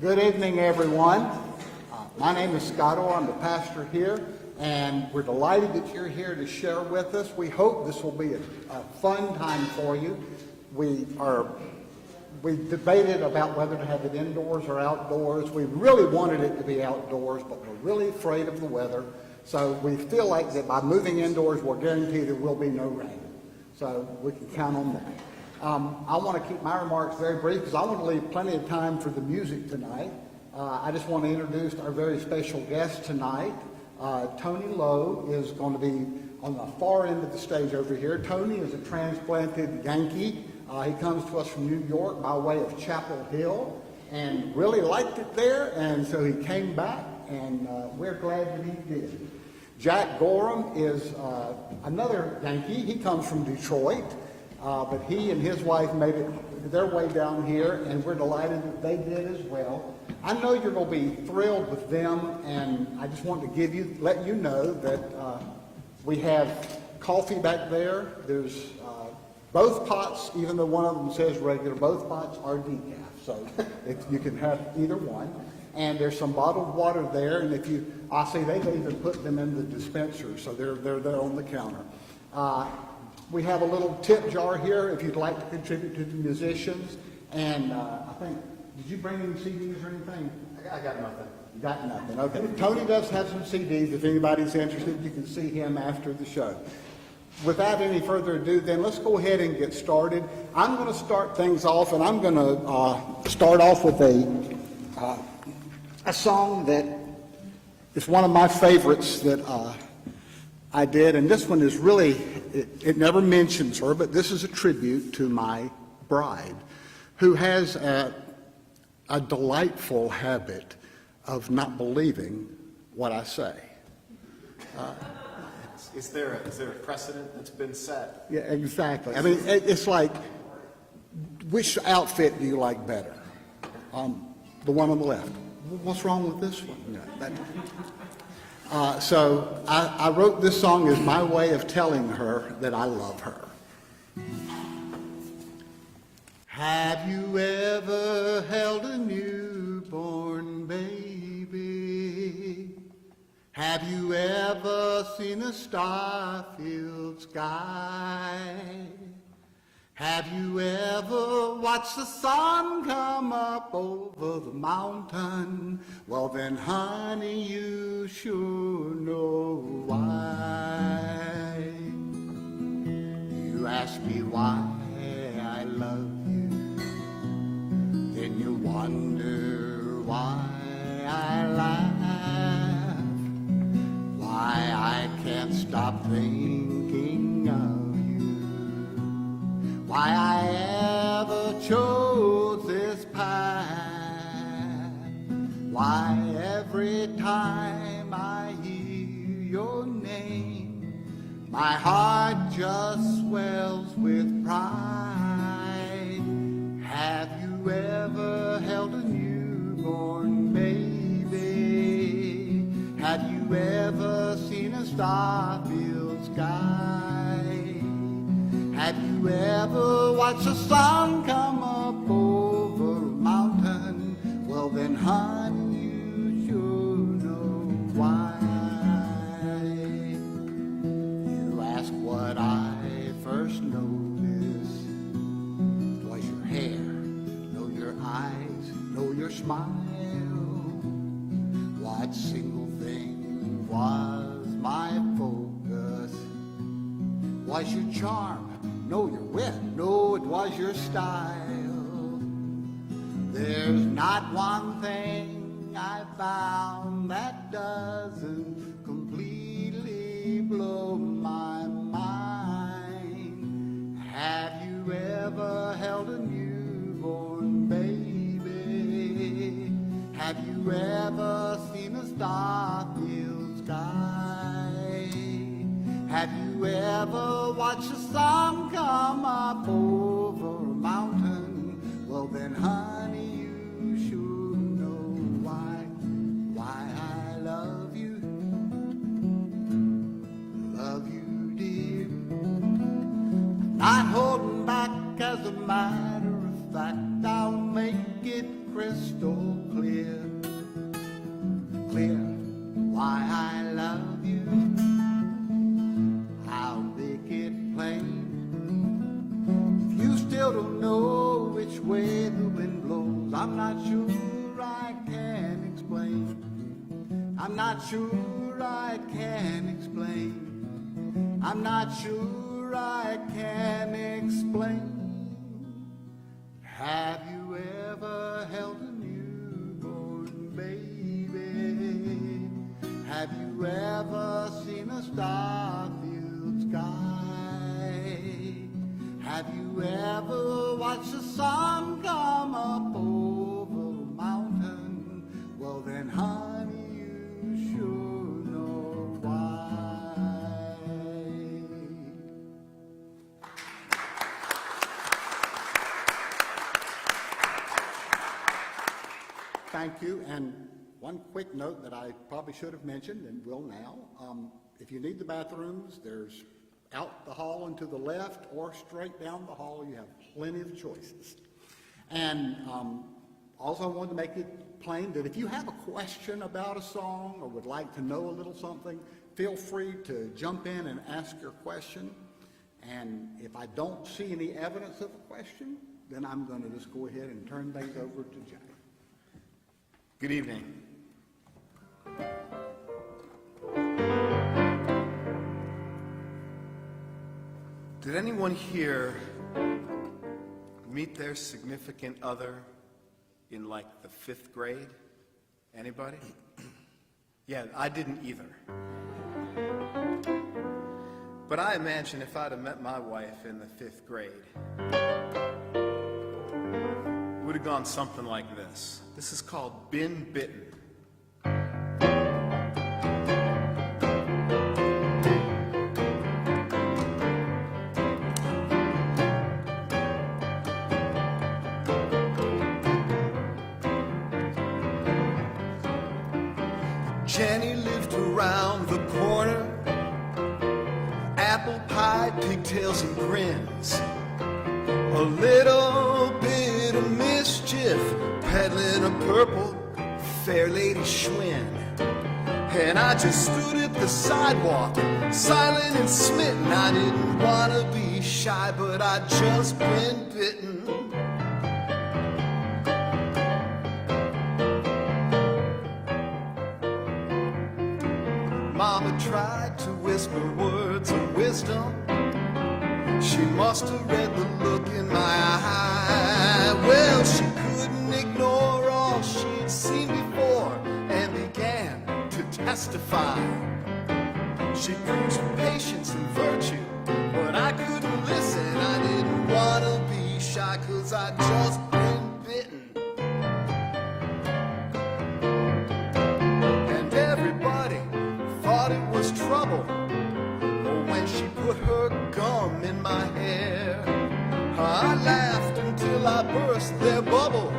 Good evening, everyone. My name is Scotto. I'm the pastor here, and we're delighted that you're here to share with us. We hope this will be a fun time for you. We debated about whether to have it indoors or outdoors. We really wanted it to be outdoors, but we're really afraid of the weather. So we feel like that by moving indoors, we'll guarantee there will be no rain. So we can count on that. I want to keep my remarks very brief because I want to leave plenty of time for the music tonight. I just want to introduce our very special guest tonight. Tony Lowe is going to be on the far end of the stage over here. Tony is a transplanted Yankee. He comes to us from New York by way of Chapel Hill and really liked it there, and so he came back, and we're glad that he did. Jack Gorham is another Yankee. He comes from Detroit. But he and his wife made it their way down here, and we're delighted that they did as well. I know you're going to be thrilled with them, and I just want to let you know that we have coffee back there. There's both pots, even though one of them says regular, both pots are decaf, so you can have either one. And there's some bottled water there, and I see they've even put them in the dispenser, so they're there on the counter. We have a little tip jar here if you'd like to contribute to the musicians. And I think, did you bring any CDs or anything? I got nothing. You got nothing. Okay. Tony does have some CDs. If anybody's interested, you can see him after the show. Without any further ado, then let's go ahead and get started. I'm going to start things off, and I'm going to start off with a song that is one of my favorites that I did, and this one is really, it never mentions her, but this is a tribute to my bride, who has a delightful habit of not believing what I say. Is there a precedent that's been set? Yeah, exactly. I mean, it's like, which outfit do you like better? The one on the left. What's wrong with this one? So I wrote this song as my way of telling her that I love her. Have you ever held a newborn baby? Have you ever seen a star-filled sky? Have you ever watched the sun come up over the mountain? Well then, honey, you sure know why. You ask me why I love you, then you wonder why I laugh, why I can't stop thinking of why I ever chose this path, why every time I hear your name, my heart just swells with pride. Have you ever held a newborn baby? Have you ever seen a star-filled sky? Have you ever watched the sun come up over a mountain? Well then, honey, you sure know why. You ask what I first noticed. Was your hair, know your eyes, know your smile. What single thing was my focus? Was your charm? No, your wit, no, it was your style. There's not one thing I found that doesn't completely blow my mind. Have you ever held a newborn baby? Have you ever seen a star-filled sky? Have you ever watched the sun come up over a mountain? Well then, honey, you sure know why I love you dear. Not holding back, as a matter of fact, I'll make it crystal crystal clear, clear why I love you. I'll make it plain. If you still don't know which way the wind blows, I'm not sure I can explain. I'm not sure I can explain. I'm not sure I can explain. Have you ever held a newborn baby? Have you ever seen a star-filled sky? Have you ever watched the sun come up over a mountain? Well then, honey, you sure know why. Thank you. And one quick note that I probably should have mentioned and will now. If you need the bathrooms, there's out the hall and to the left or straight down the hall. You have plenty of choices. And also I wanted to make it plain that if you have a question about a song or would like to know a little something, feel free to jump in and ask your question. And if I don't see any evidence of a question, then I'm going to just go ahead and turn things over to Jack. Good evening. Did anyone here meet their significant other in like the 5th grade? Anybody? Yeah, I didn't either. But I imagine if I'd have met my wife in the 5th grade, it would have gone something like this. This is called Been Bitten. Jenny lived around the corner, apple pie, pigtails and grins, a little bit of mischief, peddling a purple fair lady Schwinn. And I just stood at the sidewalk, silent and smitten. I didn't want to be shy, but I'd just been bitten. Mama tried to whisper words of wisdom. She must have read the look in my eye. Well, she couldn't ignore all she'd seen before and began to testify. She preached patience and virtue, but I couldn't listen. I didn't want to be shy, 'cause I'd just been bitten. And everybody thought it was trouble when she put her gum in my hair. I laughed until I burst their bubble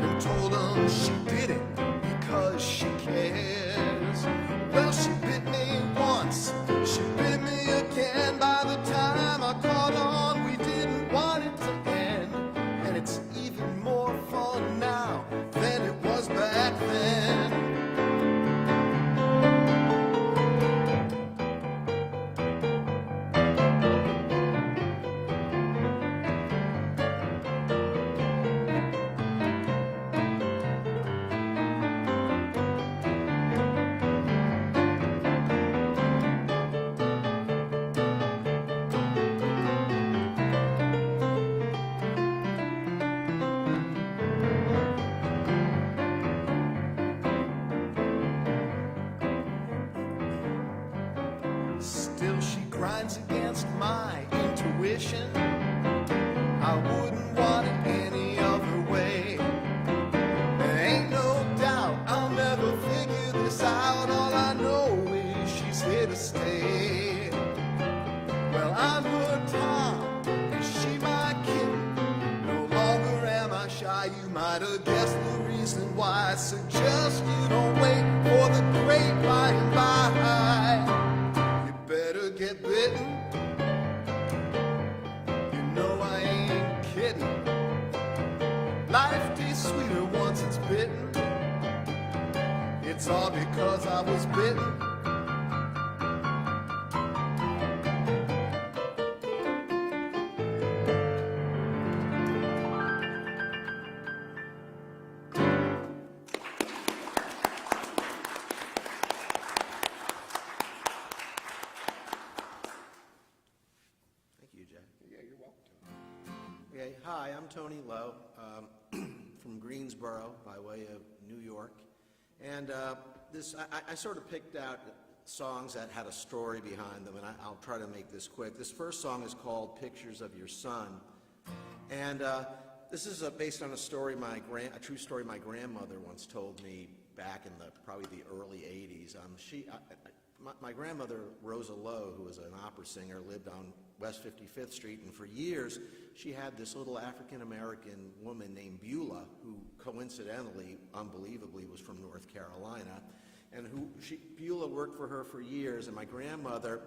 and told them she did it because she cares. Well, she bit me once, she bit me again. By the time I caught on, we didn't want it to end. And it's even more fun now than it was back then. Still she grinds against my intuition. I wouldn't want it any other way. There ain't no doubt I'll never figure this out. All I know is she's here to stay. Well, I'm her Tom, and she my kitten. No longer am I shy. You might have guessed the reason why. I suggest you don't wait for the great by and by. Better get bitten. You know I ain't kidding. Life tastes sweeter once it's bitten. it's all because I was bitten. Okay, hi, I'm Tony Lowe from Greensboro by way of New York. And I sort of picked out songs that had a story behind them, and I'll try to make this quick. This first song is called Pictures of Your Son. And this is based on a story, a true story my grandmother once told me back in probably the early 80s. My grandmother, Rosa Lowe, who was an opera singer, lived on West 55th Street, and for years she had this little African-American woman named Beulah, who coincidentally, unbelievably, was from North Carolina, and Beulah worked for her for years, and my grandmother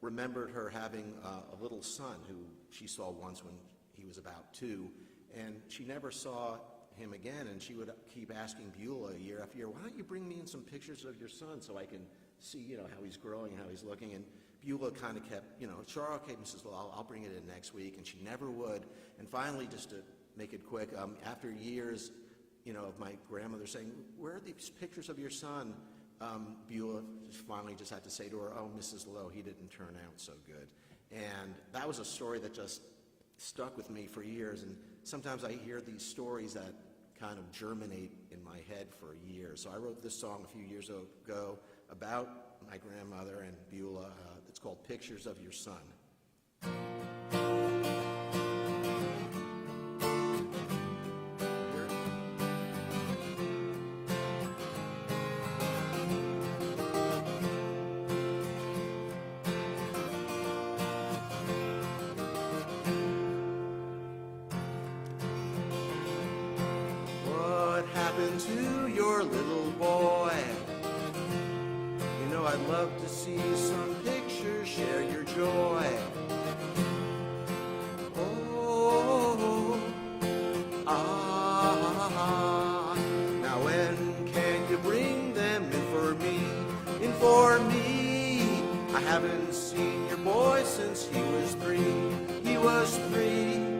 remembered her having a little son who she saw once when he was about 2, and she never saw him again, and she would keep asking Beulah year after year, why don't you bring me in some pictures of your son so I can see, how he's growing, how he's looking, and Beulah kind of kept, sure, okay, Mrs. Lowe, I'll bring it in next week, and she never would. And finally, just to make it quick, after years, of my grandmother saying, where are these pictures of your son? Beulah finally just had to say to her, oh, Mrs. Lowe, he didn't turn out so good. And that was a story that just stuck with me for years, and sometimes I hear these stories that kind of germinate in my head for years. So I wrote this song a few years ago about my grandmother and Beulah. It's called Pictures of Your Son. What happened to your little boy? I'd love to see some pictures, share your joy. Oh, now when can you bring them in for me? In for me. I haven't seen your boy since he was 3. He was 3.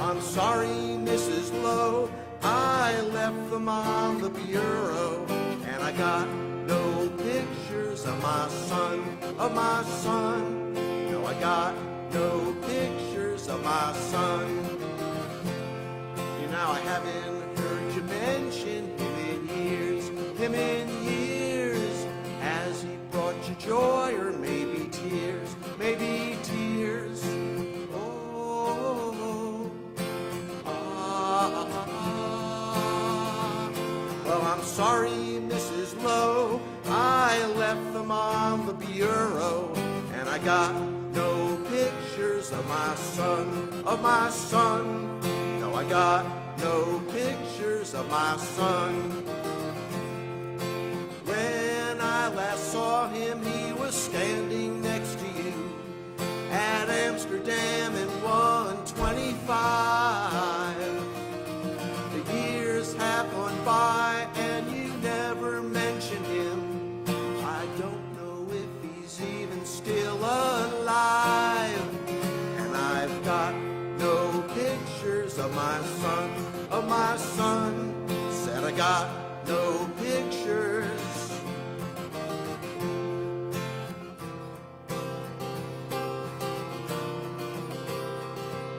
I'm sorry, Mrs. Lowe, I left them on the bureau, and I got no pictures of my son, No, I got no pictures of my son. I haven't heard you mention him in years. Has he brought you joy or maybe tears, Well, I'm sorry, Mrs. Lowe, I left them on the bureau, and I got no pictures of my son, No, I got no pictures of my son. When I last saw him, he was standing next to you at Amsterdam in 125. The years have gone by and you never mention him. I don't know if he's even still alive. And I've got no pictures of my son, Said I got no pictures.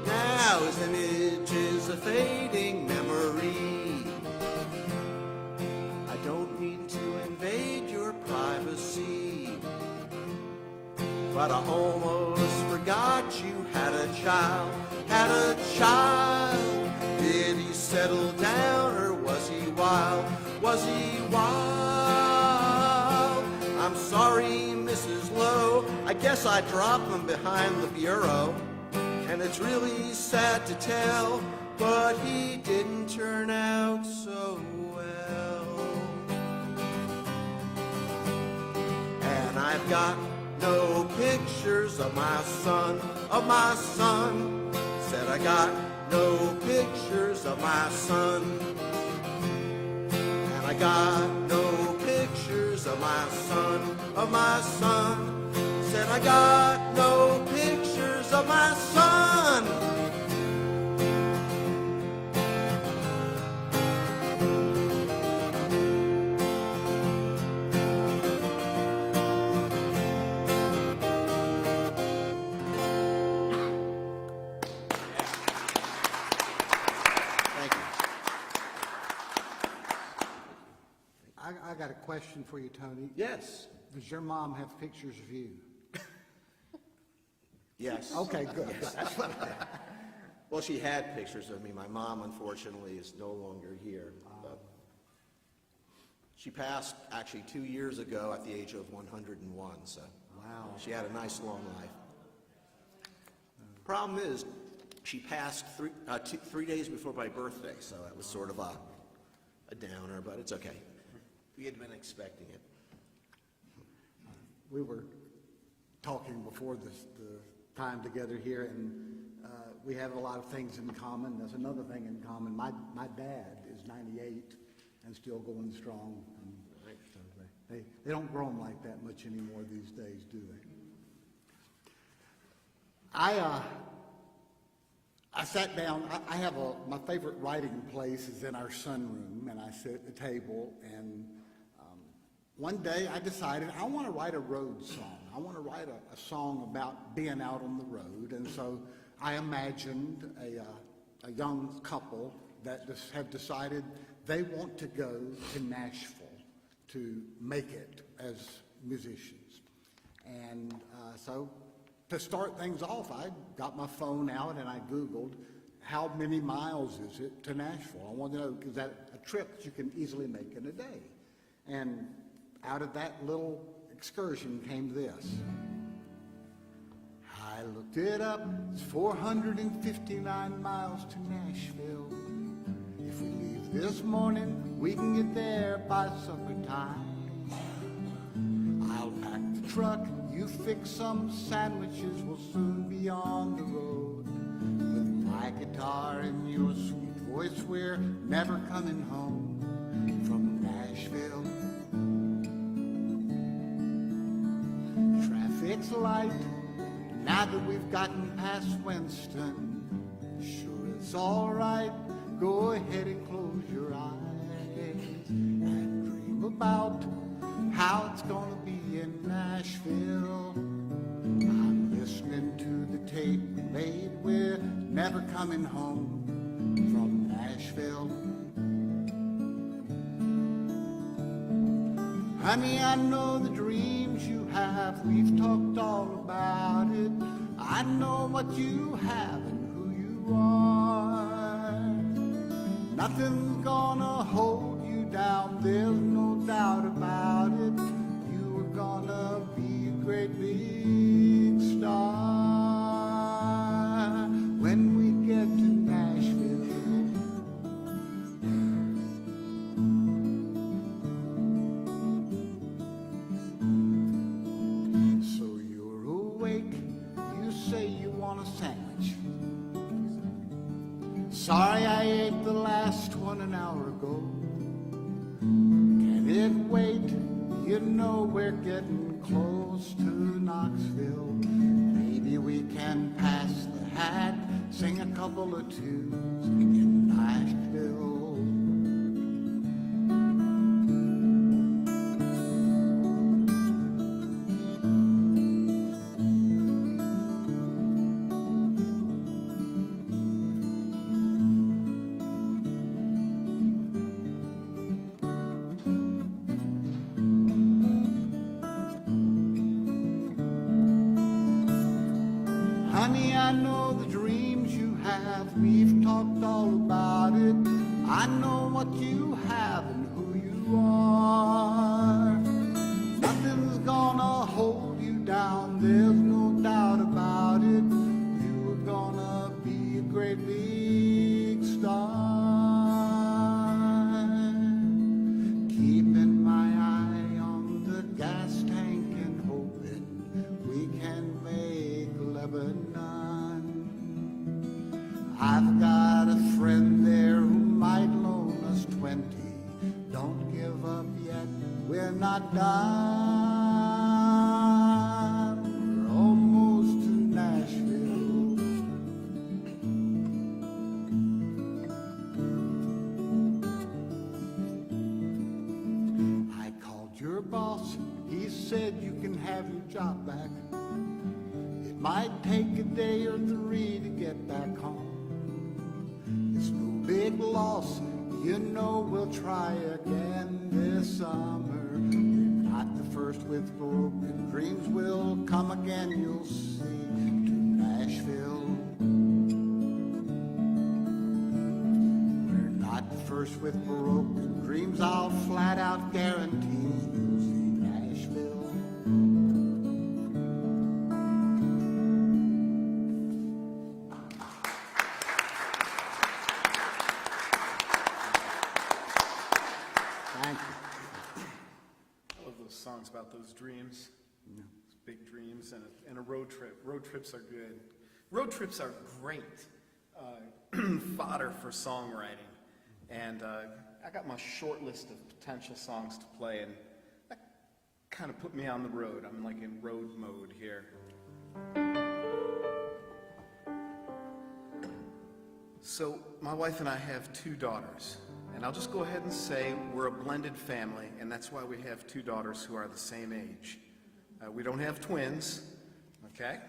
Now his image is a fading memory. I don't mean to invade your privacy, but I almost forgot you had a child, Did he settle down or was he wild, I'm sorry, Mrs. Lowe, I guess I dropped him behind the bureau. And it's really sad to tell, but he didn't turn out so well. And I've got no pictures of my son, Said I got no pictures of my son. And I got no pictures of my son, of my son. Said I got no pictures of my son. Thank you. I got a question for you, Tony. Yes. Does your mom have pictures of you? Yes. Okay, good. Well, she had pictures of me. My mom, unfortunately, is no longer here. But she passed actually 2 years ago at the age of 101, so Wow. she had a nice long life. Problem is, she passed 3 days before my birthday, so it was sort of a downer, but it's okay. We had been expecting it. We were talking before the time together here, and we have a lot of things in common. There's another thing in common. My dad is 98 and still going strong. And so they don't grow them like that much anymore these days, do they? I sat down. I have my favorite writing place is in our sunroom, and I sit at the table, and one day I decided I want to write a road song. I want to write a song about being out on the road, and so I imagined a young couple that have decided they want to go to Nashville to make it as musicians. And so to start things off, I got my phone out and I Googled how many miles is it to Nashville. I wanted to know, is that a trip that you can easily make in a day? And out of that little excursion came this. I looked it up, it's 459 miles to Nashville. If we leave this morning, we can get there by supper time. I'll pack the truck, you fix some sandwiches, we'll soon be on the road. With my guitar and your sweet voice, we're never coming home from Nashville. Traffic's light, now that we've gotten past Winston. Sure, it's all right, go ahead and close your eyes and dream about how it's gonna be in Nashville. I'm listening to the tape made, we're never coming home from Nashville. Honey, I know the dreams you have, we've talked all about it. I know what you have and who you are. Nothing's gonna hold you down, there's no doubt about it. You are gonna be a great big star when we get to Nashville. Sorry I ate the last one an hour ago. Can it wait? You know we're getting close to Knoxville. Maybe we can pass the hat, sing a couple of tunes in Nashville. Honey, I know the dreams you have, we've talked all about it. I know what you have and who you are. Nothing's gonna hold you down, there's no doubt about it. You are gonna be a great big star. Keeping my eye on the gas tank and hoping we can make Lebanon. I've got a friend there who might loan us 20. Don't give up yet, we're not done. We're almost to Nashville. I called your boss, he said you can have your job back. It might take a day or 3 to get back home. It's no big loss, you know we'll try again this summer. We're not the first with broken dreams, will come again, you'll see, to Nashville. We're not the first with broken dreams, I'll flat out guarantee you'll see Nashville. Thank you. I love those songs about those dreams, those big dreams, and a road trip. Road trips are good. Road trips are great fodder for songwriting. And I got my short list of potential songs to play, and that kind of put me on the road. I'm like in road mode here. So my wife and I have 2 daughters. And I'll just go ahead and say we're a blended family, and that's why we have 2 daughters who are the same age. We don't have twins, okay?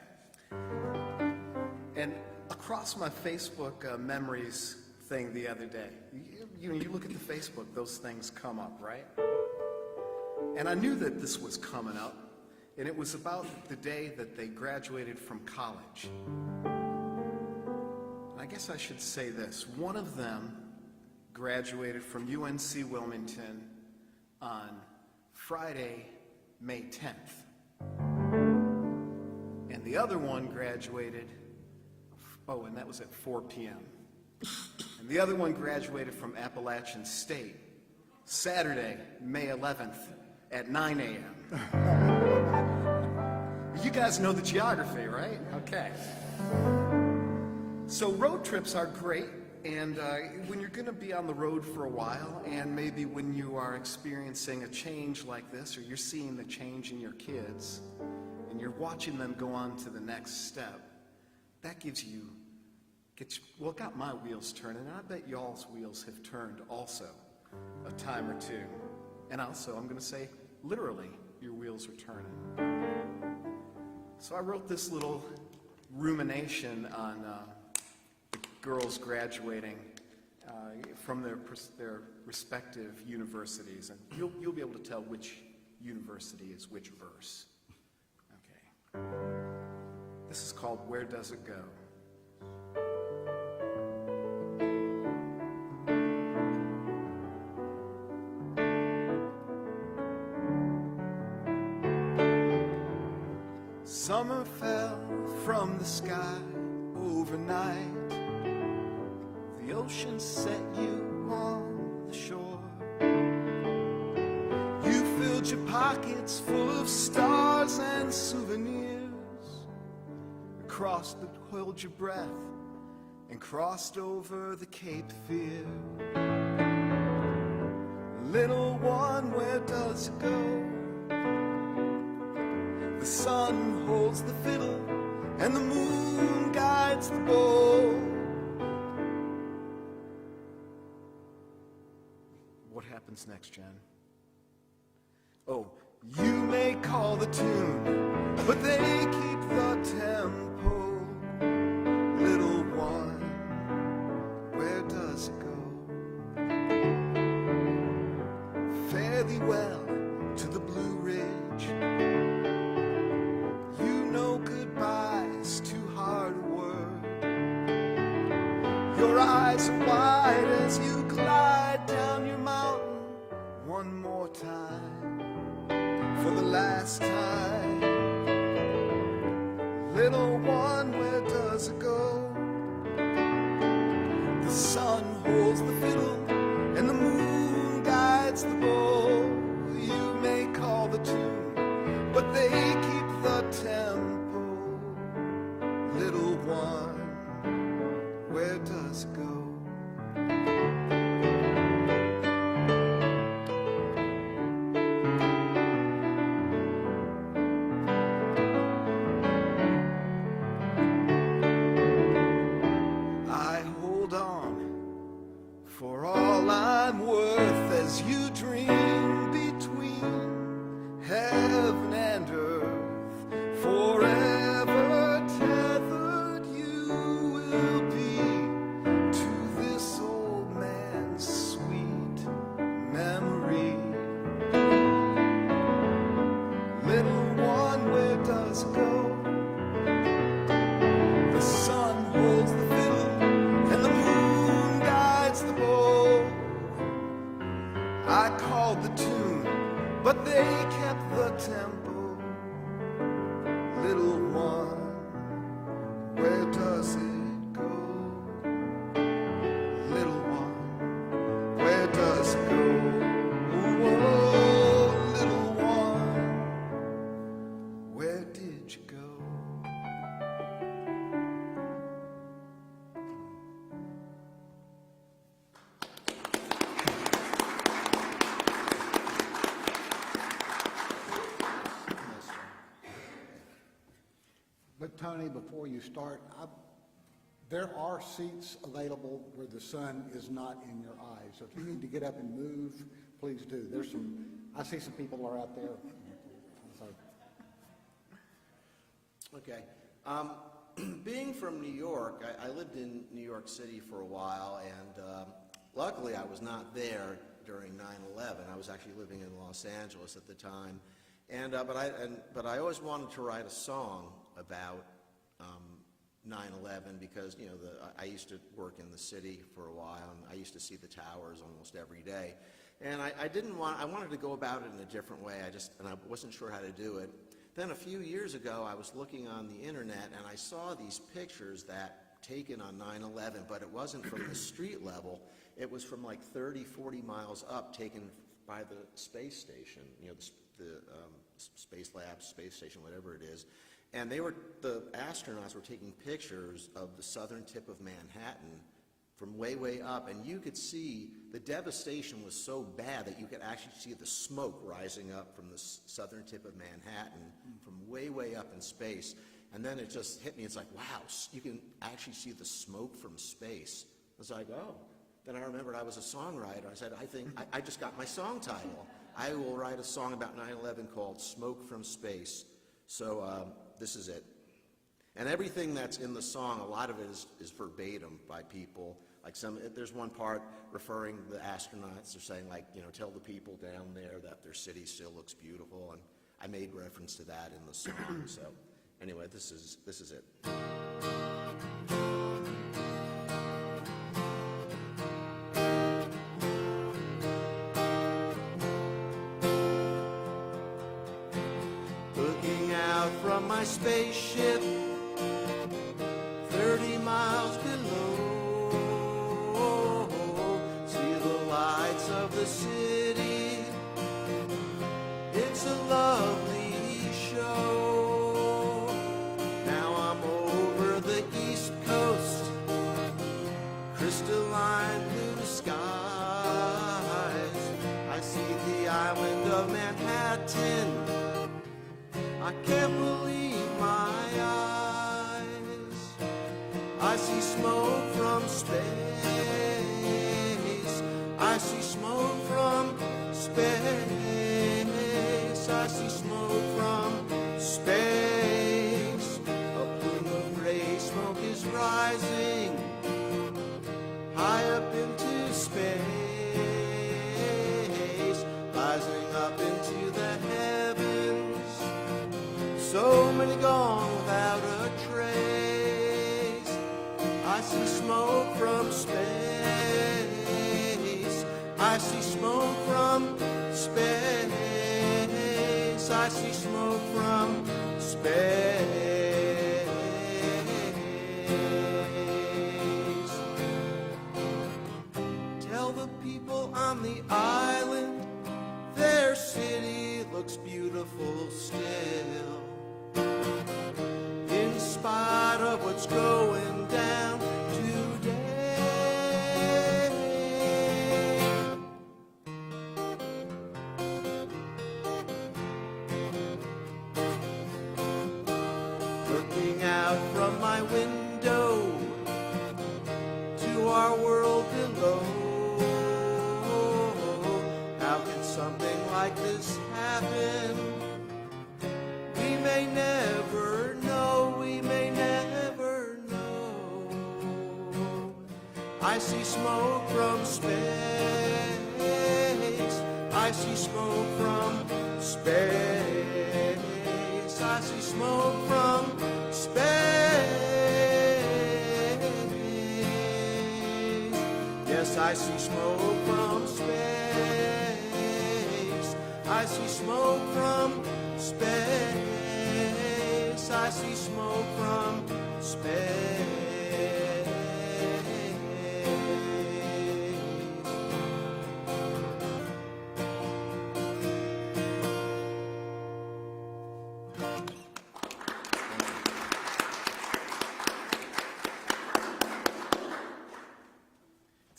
And across my Facebook memories thing the other day, you look at the Facebook, those things come up, right? And I knew that this was coming up, and it was about the day that they graduated from college. And I guess I should say this. One of them graduated from UNC Wilmington on Friday, May 10th. And the other one graduated, and that was at 4 p.m. And the other one graduated from Appalachian State, Saturday, May 11th at 9 a.m. You guys know the geography, right? Okay. So road trips are great. And when you're going to be on the road for a while, and maybe when you are experiencing a change like this, or you're seeing the change in your kids, and you're watching them go on to the next step, that got my wheels turning, and I bet y'all's wheels have turned also a time or 2. And also, I'm going to say, literally, your wheels are turning. So I wrote this little rumination on girls graduating from their respective universities, and you'll be able to tell which university is which verse. Okay. This is called Where Does It Go? Summer fell from the sky overnight. The ocean set you on the shore. You filled your pockets full of stars and souvenirs. Held your breath and crossed over the Cape Fear. Little one, where does it go? The sun holds the fiddle and the moon guides the bow. What happens next, Jen? Oh, you may call the tune, but they keep the tempo. Little one, where does it go? Fare thee well to the Blue Ridge. You know goodbye's too hard a word. Your eyes are wide as you glide down your mountain one more time, for the last time. Little one, where does it go? The sun holds the fiddle and the moon guides the bow. You may call the tune, but they keep the tempo. Little one, where does does go? I hold on for all I'm worth as you dream between heaven and earth. Forever tethered you will be to this old man's sweet memory. Little one, where does it go? The sun holds the fiddle and the moon guides the bow. I called the tune, but they kept the tempo. Little one, where does it go? Little one, where does it go? Oh, little one, where did you go? But Tony, before you start, there are seats available where the sun is not in your eyes. So if you need to get up and move, please do. I see some people are out there. So, Okay. Being from New York, I lived in New York City for a while, and luckily I was not there during 9/11. I was actually living in Los Angeles at the time, but I always wanted to write a song about 9/11 because I used to work in the city for a while, and I used to see the towers almost every day, and I wanted to go about it in a different way. And I wasn't sure how to do it. Then a few years ago, I was looking on the internet and I saw these pictures taken on 9/11, but it wasn't from the street level. It was from like 30, 40 miles up, taken by the space station, the space lab, space station, whatever it is. And the astronauts were taking pictures of the southern tip of Manhattan from way, way up, and you could see the devastation was so bad that you could actually see the smoke rising up from the southern tip of Manhattan from way, way up in space. And then it just hit me. It's like, wow, you can actually see the smoke from space. I was like, oh. Then I remembered I was a songwriter. I said, I just got my song title. I will write a song about 9/11 called Smoke from Space. So this is it. And everything that's in the song, a lot of it is verbatim by people. Like there's one part referring to the astronauts. They're saying, tell the people down there that their city still looks beautiful. And I made reference to that in the song. So anyway, this is it. Looking out from my spaceship, 30 miles below, see the lights of the city. It's a lovely show. Now I'm over the East Coast, crystalline blue skies. I see the island of Manhattan. I can't believe my eyes. I see smoke from space. I see smoke from space. I see smoke from space. A plume of gray smoke is rising high up into space, rising up into the heavens. So many gone without a trace. I see smoke from space. I see smoke from space. I see smoke from space. Tell the people on the island their city looks beautiful still. In spite of what's going down today, I see smoke from space. I see smoke from space. I see smoke from space. Yes, I see smoke from space. I see smoke from space. I see smoke from space.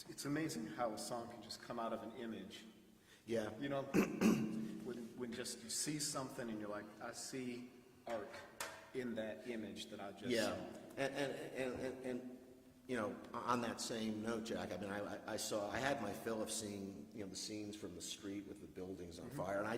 It's amazing how a song can just come out of an image. Yeah. You know, when just you see something and you're like, I see art in that image that I just Yeah, saw. and you know, on that same note, Jack, I mean, I had my fill of seeing, you know, the scenes from the street with the buildings on fire, and I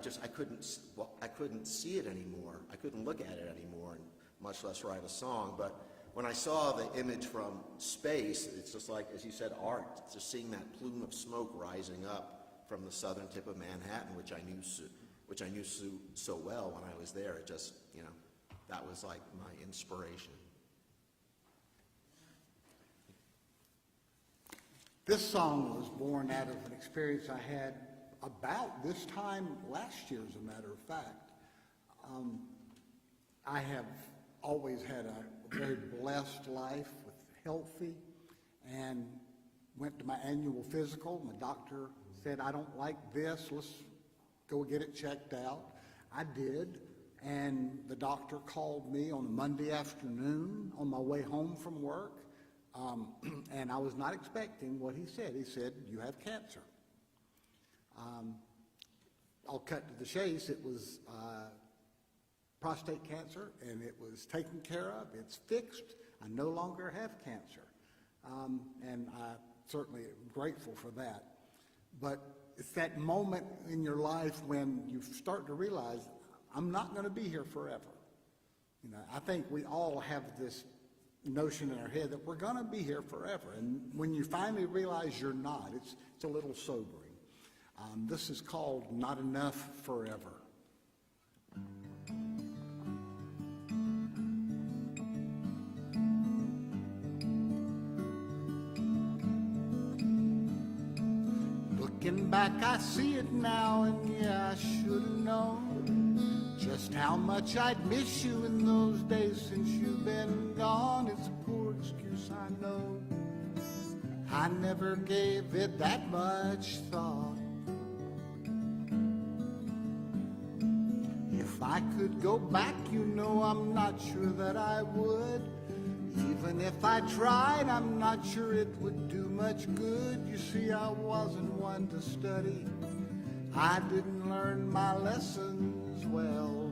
couldn't see it anymore. I couldn't look at it anymore, and much less write a song. But when I saw the image from space, it's just like, as you said, art. Just seeing that plume of smoke rising up from the southern tip of Manhattan, which I knew so well when I was there. It just, you know, that was like my inspiration. This song was born out of an experience I had about this time last year, as a matter of fact. I have always had a very blessed life, with healthy, and went to my annual physical. My doctor said, I don't like this, let's go get it checked out. I did, and the doctor called me on a Monday afternoon on my way home from work. And I was not expecting what he said. He said, you have cancer. I'll cut to the chase. It was prostate cancer, and it was taken care of. It's fixed. I no longer have cancer. And I certainly am grateful for that. But it's that moment in your life when you start to realize, I'm not going to be here forever. You know, I think we all have this notion in our head that we're going to be here forever. And when you finally realize you're not, it's a little sobering. This is called Not Enough Forever. Looking back, I see it now, and yeah, I should have known just how much I'd miss you in those days since you've been gone. It's a poor excuse, I know. I never gave it that much thought. If I could go back, you know, I'm not sure that I would. Even if I tried, I'm not sure it would do much good. You see, I wasn't one to study. I didn't learn my lessons well.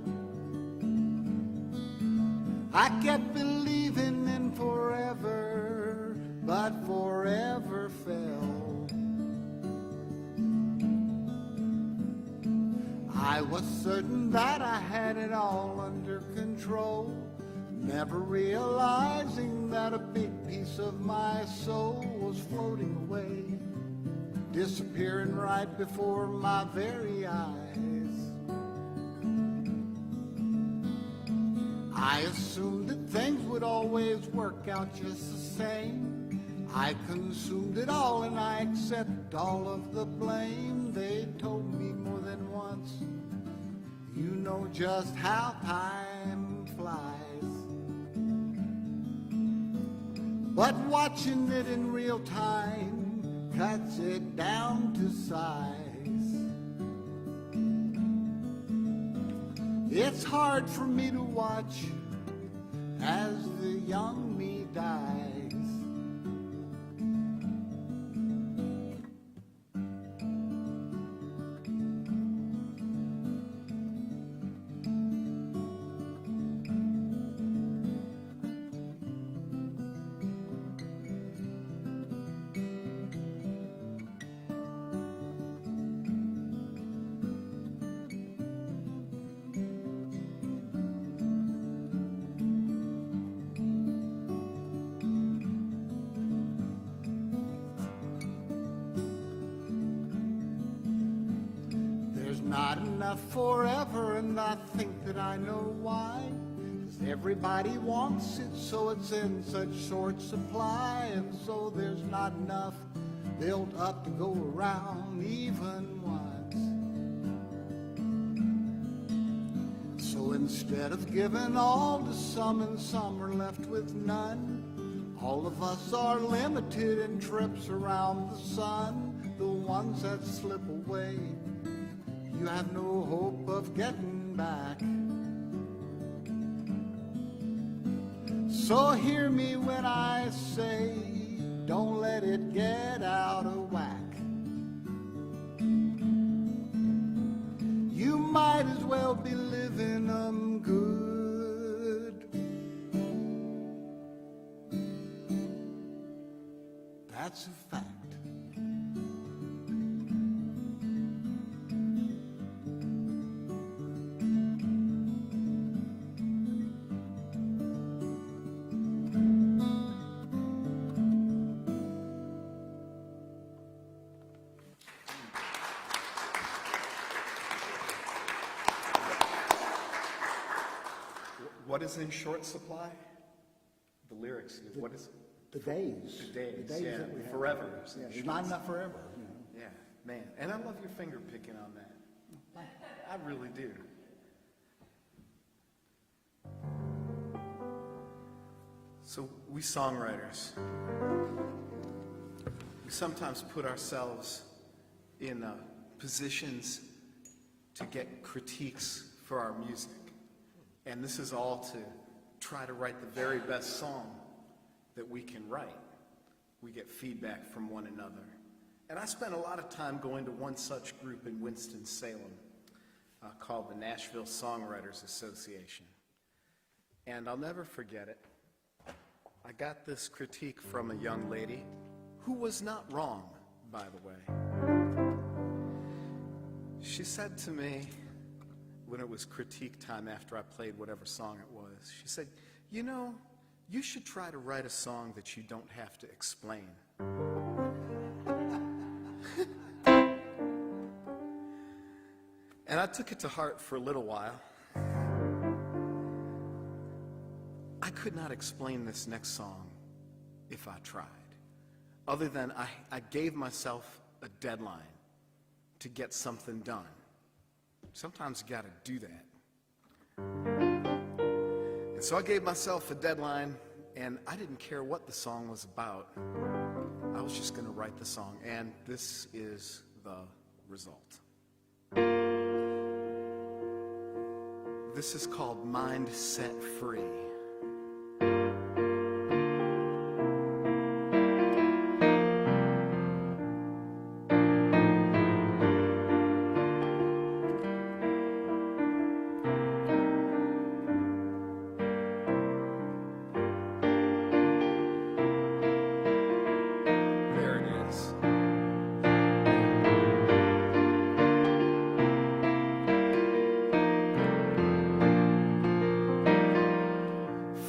I kept believing in forever, but forever fell. I was certain that I had it all under control, never realizing that a big piece of my soul was floating away, disappearing right before my very eyes. I assumed that things would always work out just the same. I consumed it all and I accept all of the blame. They told me more than once, you know just how time flies. But watching it in real time cuts it down to size. It's hard for me to watch as the young me dies. not enough forever, and I think that I know why. 'Cause everybody wants it, so it's in such short supply, and so there's not enough built up to go around even once. So instead of giving all to some and some are left with none, all of us are limited in trips around the sun. The ones that slip away, you have no hope of getting back. So hear me when I say, don't let it get out of whack. You might as well be living 'em good. That's a fact. What is in short supply? The lyrics. What is The days. The days, yeah, that we have. forever. Yeah, there's not enough forever. You know. Yeah, man. And I love your finger picking on that. I really do. So we songwriters, we sometimes put ourselves in positions to get critiques for our music. And this is all to try to write the very best song that we can write. We get feedback from one another. And I spent a lot of time going to one such group in Winston-Salem called the Nashville Songwriters Association. And I'll never forget it. I got this critique from a young lady who was not wrong, by the way. She said to me, when it was critique time after I played whatever song it was, she said, you know, you should try to write a song that you don't have to explain. And I took it to heart for a little while. I could not explain this next song if I tried, other than I gave myself a deadline to get something done. Sometimes you got to do that. And so I gave myself a deadline, and I didn't care what the song was about. I was just going to write the song, and this is the result. This is called Mind Set Free.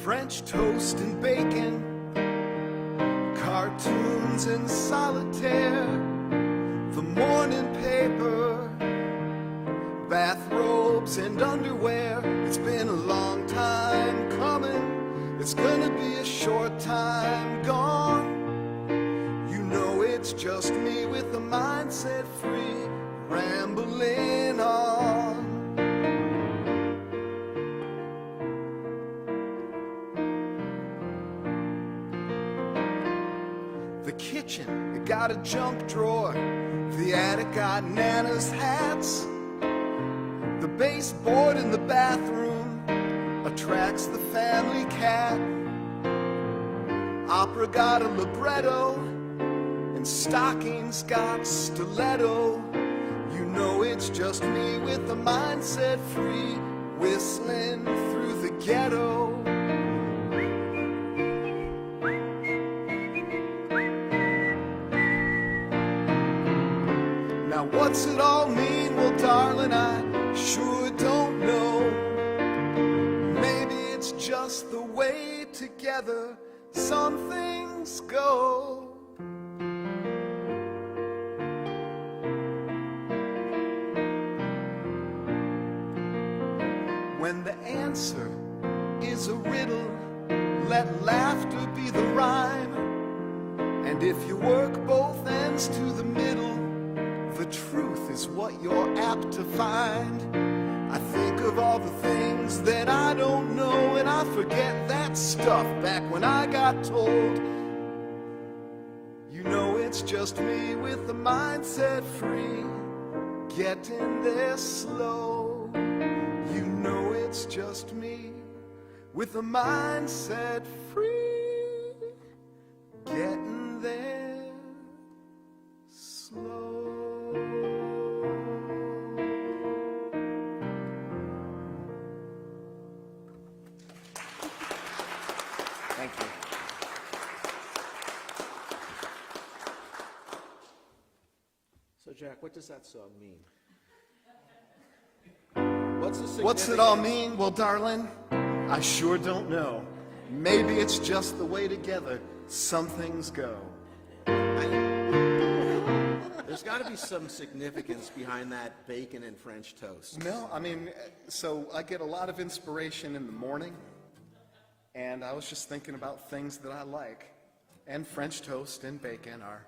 French toast and bacon, cartoons and solitaire, the morning paper, bathrobes and underwear. It's been a long time coming, it's gonna be a short time gone. You know it's just me with the mindset free, rambling on. The kitchen, it got a junk drawer. The attic got Nana's hats. The baseboard in the bathroom attracts the family cat. Opera got a libretto, and stockings got stiletto. You know it's just me with the mindset free, whistling through the ghetto. Now what's it all mean? Well, darling, I sure don't know. Maybe it's just the way together some things go. when the answer is a riddle, let laughter be the rhyme. And if you work both ends to the middle, the truth is what you're apt to find. I think of all the things that I don't know, and I forget that stuff back when I got told. You know it's just me with the mindset free, getting there slow. You know it's just me with the mindset free, getting there slow. Thank you. So, Jack, what does that song mean? What's the What's it all significance? mean? Well, darling, I sure don't know. Maybe it's just the way together some things go. There's got to be some significance behind that bacon and French toast. No, I mean, so I get a lot of inspiration in the morning, and I was just thinking about things that I like. And French toast and bacon are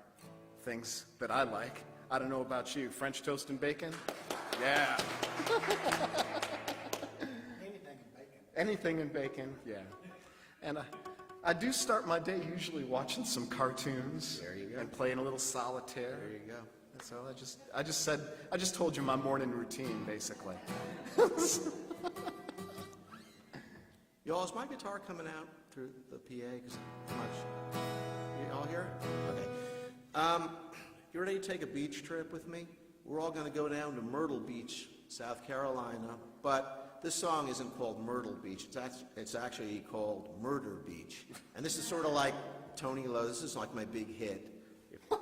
things that I like. I don't know about you. French toast and bacon? Yeah. Anything in bacon, yeah. And I do start my day usually watching some cartoons. There you go. And playing a little solitaire. There you go. So I just told you my morning routine, basically. Y'all, is my guitar coming out through the PA? Because how much? You all hear it? Okay. You ready to take a beach trip with me? We're all going to go down to Myrtle Beach, South Carolina, but this song isn't called Myrtle Beach. It's actually called Murder Beach. And this is sort of like Tony Lowe. This is like my big hit,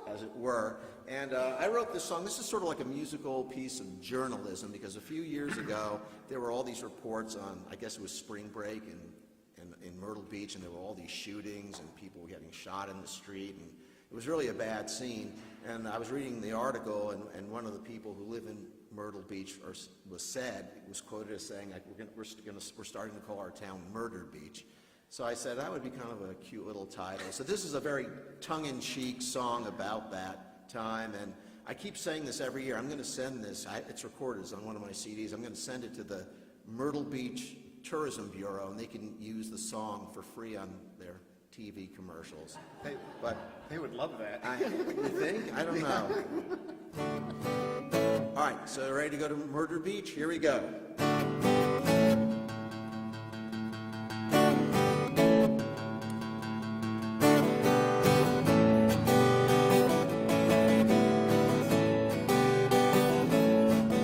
as it were. And I wrote this song. This is sort of like a musical piece of journalism, because a few years ago, there were all these reports on, I guess it was spring break in Myrtle Beach, and there were all these shootings and people were getting shot in the street, and it was really a bad scene. And I was reading the article, and one of the people who live in Myrtle Beach was quoted as saying, like, we're starting to call our town Murder Beach. So I said that would be kind of a cute little title. So this is a very tongue-in-cheek song about that time, and I keep saying this every year. I'm going to send this, it's recorded, it's on one of my CDs. I'm going to send it to the Myrtle Beach Tourism Bureau, and they can use the song for free on their TV commercials. They would love that. You think? I don't know. All right, so ready to go to Murder Beach? Here we go.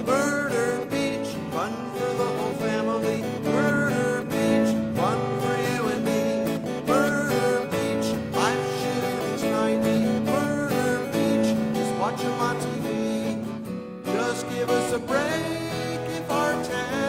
Murder Beach, fun for the whole family. Murder Beach, fun for you and me. Murder Beach, life shooting's 90. Murder Beach, just watch 'em on TV. Just give us a break if our town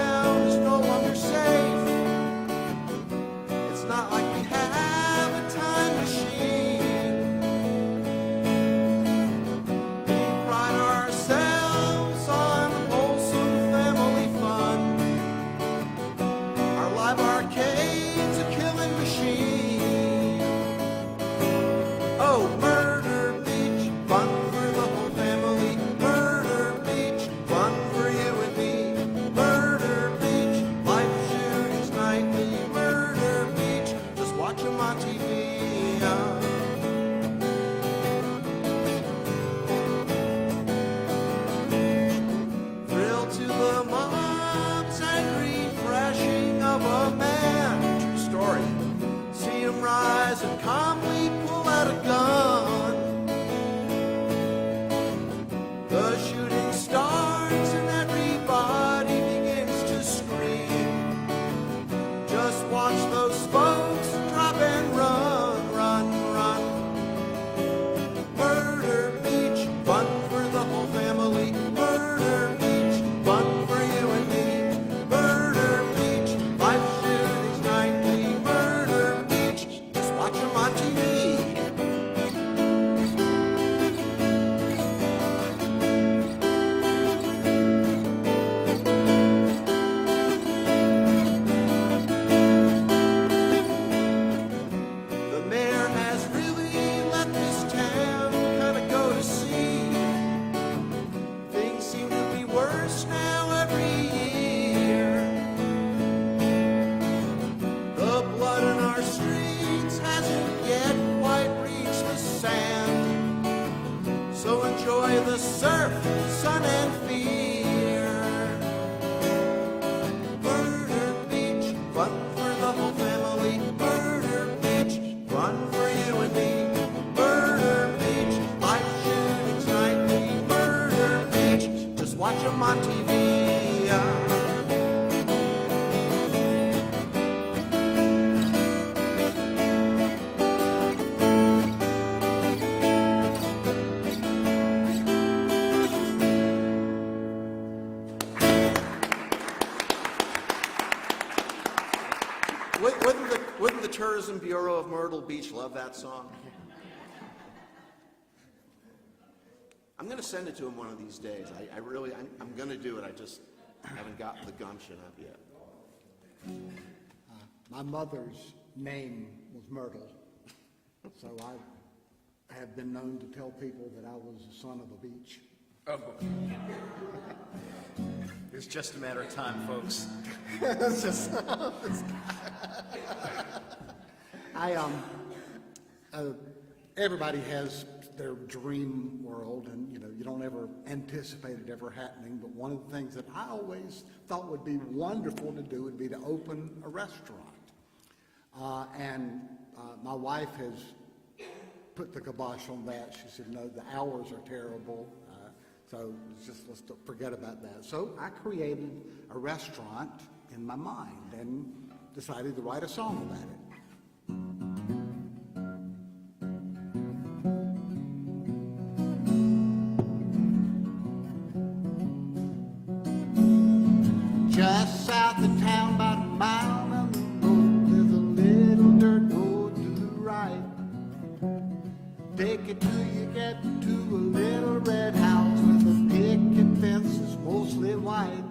them on TV. Wouldn't the Tourism Bureau of Myrtle Beach love that song? I'm going to send it to him one of these days. I'm going to do it. I just haven't gotten the gumption up yet. My mother's name was Myrtle, so I have been known to tell people that I was the son of a beach. Oh. It's just a matter of time, folks. It's just... Everybody has their dream world, and you don't ever anticipate it ever happening. But one of the things that I always thought would be wonderful to do would be to open a restaurant. My wife has put the kibosh on that. She said, "No, the hours are terrible, so let's forget about that." So I created a restaurant in my mind and decided to write a song about it. Just south of town, about a mile down the road, there's a little dirt road to the right. Take it till you get to a little red house with a picket fence that's mostly white.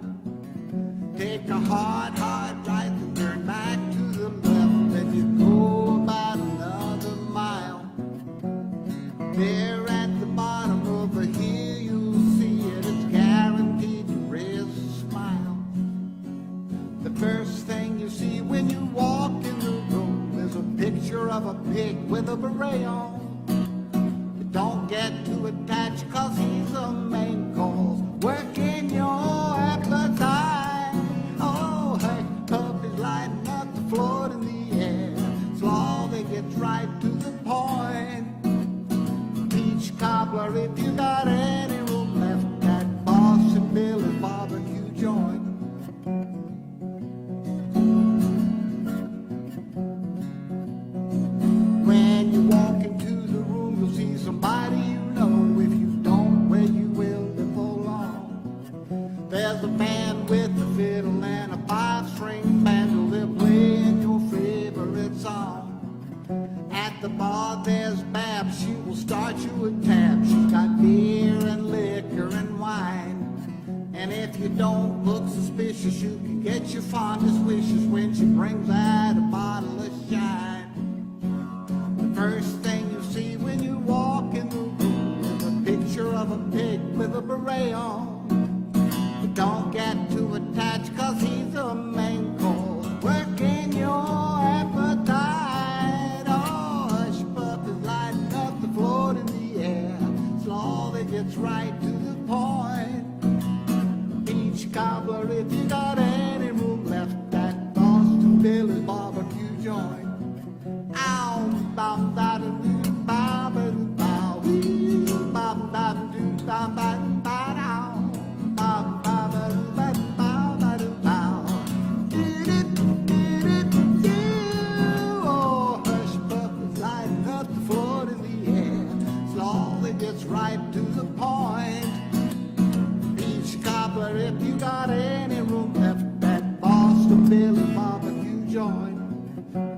Take a hard right and turn back to the left, then you go about another mile. There at the bottom of a hill you'll see it, it's guaranteed to raise a smile. The first thing you see when you walk in the room is a picture of a pig with a beret on. You don't get too attached cause he's a main course, working your appetite. Oh, hush puppies lighting up the floor in the air, slaw they get right to the point. Peach cobbler if you got any room left, that Boston Billy's barbecue joint. When you walk into the room, you'll see somebody you know. If you don't, well, you will before long. There's a man with a fiddle and a five-string banjo. They're playing your favorite song. At the bar, there's Babs. She will start you a tab. She's got beer and liquor and wine. And if you don't look suspicious, you can get your fondest wishes when she brings out a bottle of shine. First thing you see when you walk in the room is a picture of a pig with a beret on. But don't get too attached cause he's a main course, working your appetite. Oh, hush puppies lighting up the floor in the air, slaw that gets right to the point. Peach cobbler if you got any room left, that Boston Billy's barbecue joint. Ow, bam, da, da, doo, ba, ba, doo, ba, wee, bam, da, da, doo, ba, ba, doo, ba, dow, bam, ba, ba, doo, ba, doo, ba, ba, doo, bow. Doo-doo-doo-doo-doo. Oh, hush puppies lighting up the floor in the air, slowly gets right to the point. Peach cobbler if you got any room left, that Boston Billy's barbecue joint.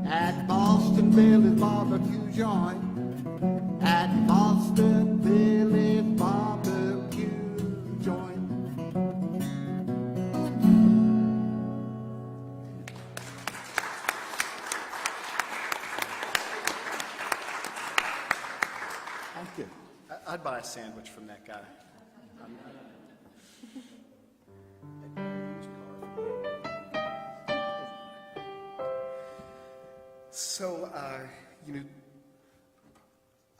At Boston Billy's barbecue joint. At Boston Billy's barbecue joint. Thank you. I'd buy a sandwich from that guy. So, I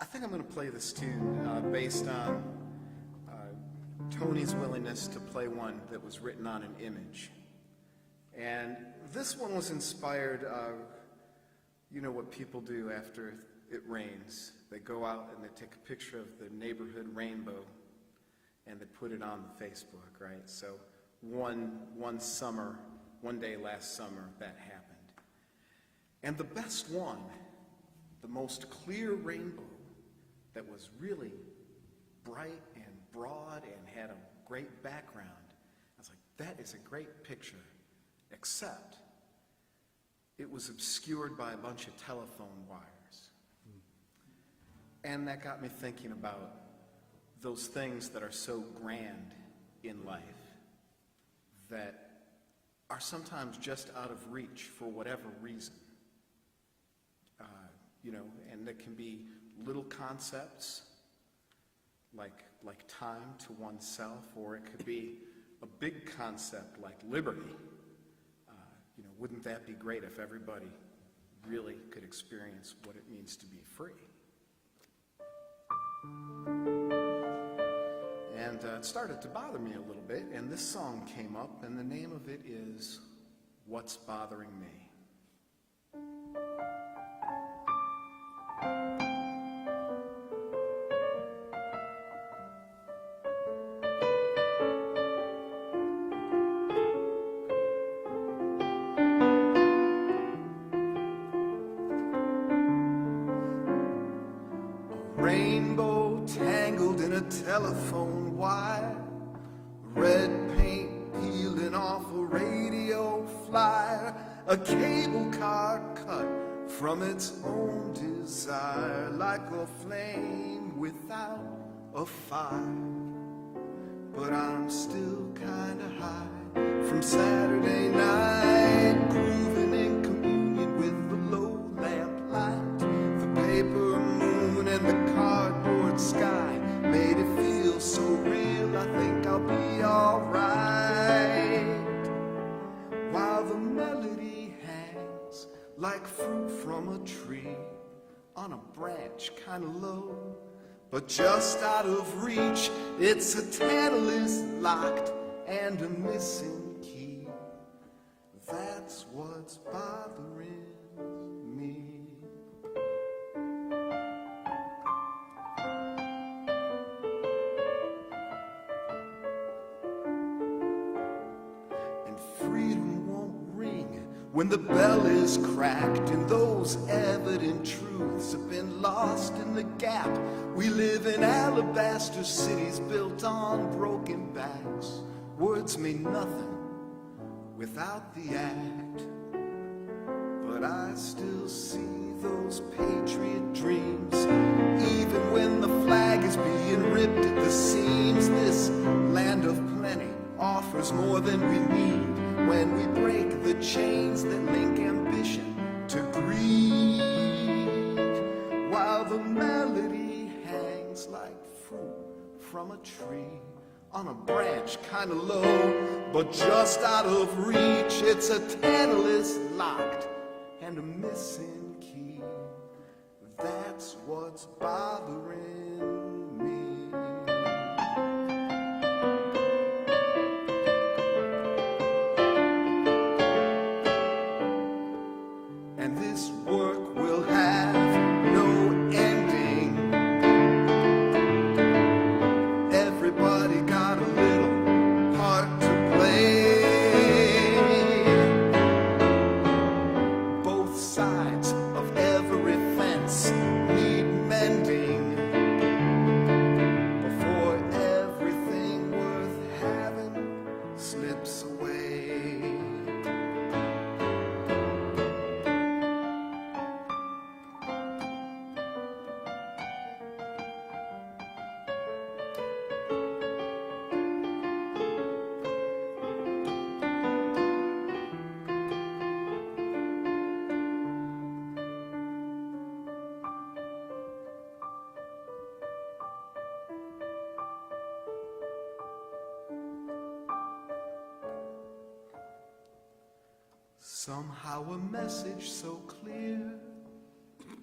think I'm going to play this tune based on Tony's willingness to play one that was written on an image. And this one was inspired, you know what people do after it rains. They go out and they take a picture of the neighborhood rainbow. and they put it on the Facebook, right? So one day last summer, that happened. And the best one, the most clear rainbow that was really bright and broad and had a great background, I was like, that is a great picture, except it was obscured by a bunch of telephone wires. And that got me thinking about those things that are so grand in life that are sometimes just out of reach for whatever reason. And that can be little concepts like time to oneself, or it could be a big concept like liberty. Wouldn't that be great if everybody really could experience what it means to be free? And it started to bother me a little bit, and this song came up, and the name of it is What's Bothering Me? Rainbow tangled in a telephone wire, red paint peeling off a radio flyer, a cable car cut from its own desire, like a flame without a fire. But I'm still kinda high from Saturday night, grooving in communion with the low lamp light, the paper moon and the cardboard sky made it feel so real. I think I'll be alright, while the melody hangs like fruit from a tree on a branch kinda low, but just out of reach. It's a Tantalus locked and a missing key. That's what's bothering me. And freedom won't ring when the bell is cracked, and those evident truths have been lost in the gap. We live in alabaster cities built on broken backs. Words mean nothing without the act, but I still see those patriot dreams, even when the flag is being ripped at the seams. This land of plenty offers more than we need when we break the chains that link ambition to greed, while the melody hangs like fruit from a tree on a branch kinda low, but just out of reach. It's a Tantalus locked and a missing key. That's what's bothering me. And this work will have no ending. Everybody got a little part to play. Both sides of every fence need mending before everything worth having slips away. Somehow a message so clear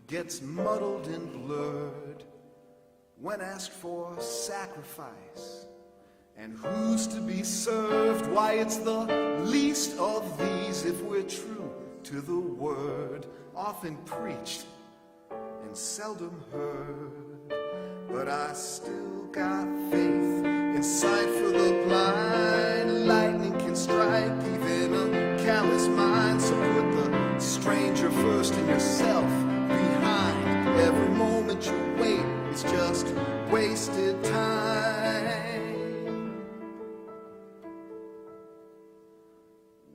gets muddled and blurred when asked for sacrifice and who's to be served. Why, it's the least of these if we're true to the word, often preached and seldom heard. But I still got faith in sight for the blind. Lightning can strike even a callous mind. So put the stranger first and yourself behind. Every moment you wait is just wasted time.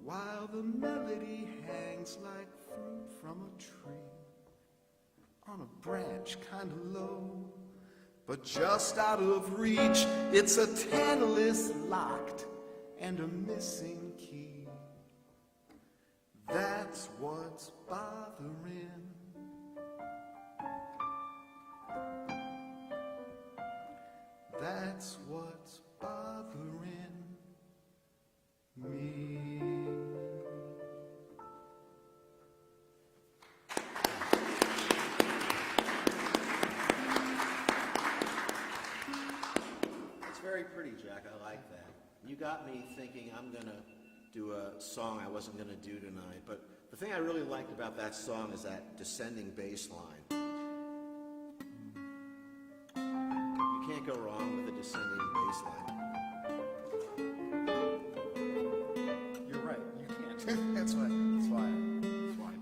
While the melody hangs like fruit from a tree on a branch kind of low, but just out of reach, it's a tantalus locked and a missing key. That's what's bothering. That's what's bothering me. It's very pretty, Jack. I like that. You got me thinking I'm going to do a song I wasn't going to do tonight. But the thing I really liked about that song is that descending bass line. You can't go wrong with a descending bass line. You're right, you can't. That's why I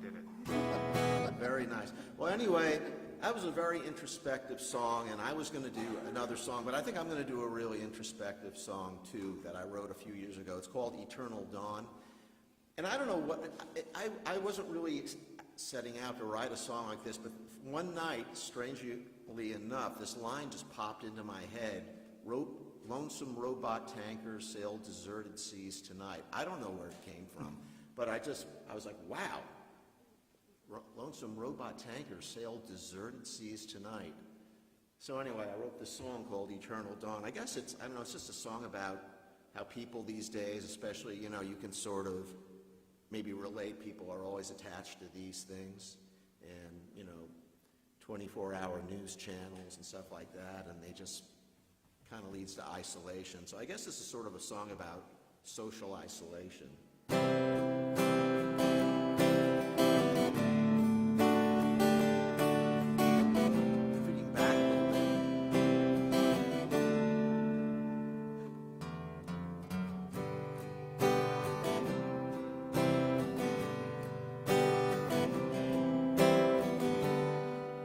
did it. Very nice. Well, anyway, that was a very introspective song, and I was going to do another song, but I think I'm going to do a really introspective song, too, that I wrote a few years ago. It's called Eternal Dawn. And I don't know what, I wasn't really setting out to write a song like this, but one night, strangely enough, this line just popped into my head. Lonesome robot tankers sail deserted seas tonight. I don't know where it came from, but I was like, wow. Lonesome robot tankers sail deserted seas tonight. So anyway, I wrote this song called Eternal Dawn. I guess it's just a song about how people these days, especially, you can sort of maybe relate. People are always attached to these things and, 24-hour news channels and stuff like that, and they just kind of leads to isolation. So I guess this is sort of a song about social isolation. Thinking back a little bit.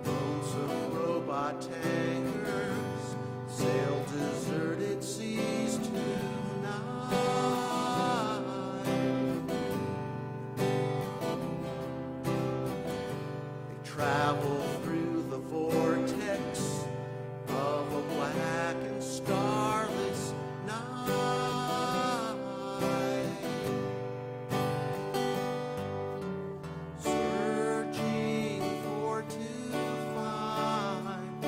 Lonesome robot tankers sail deserted seas tonight. They travel through the vortex of a black and starless night, searching to find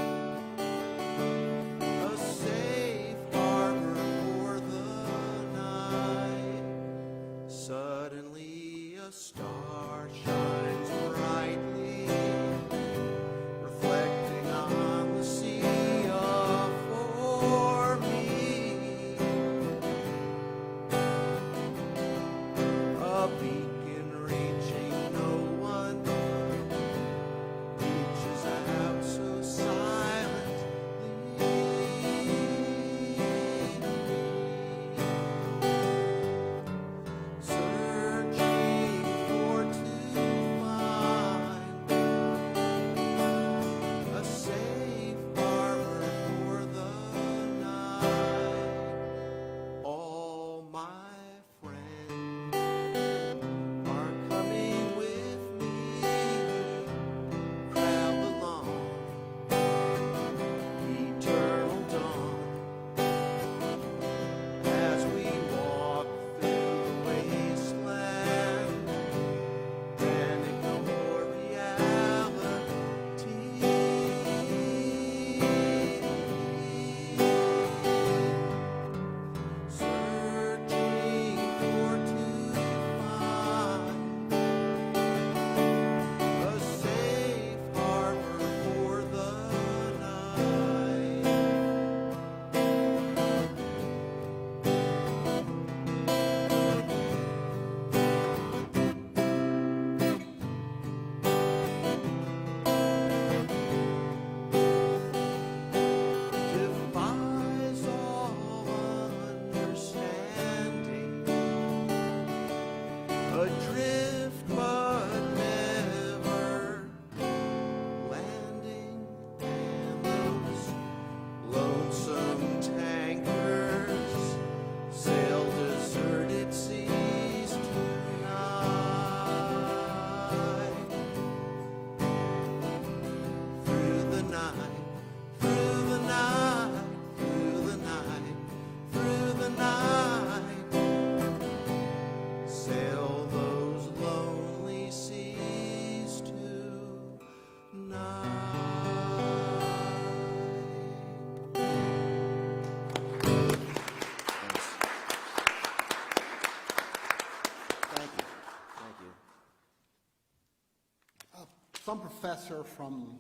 some professor from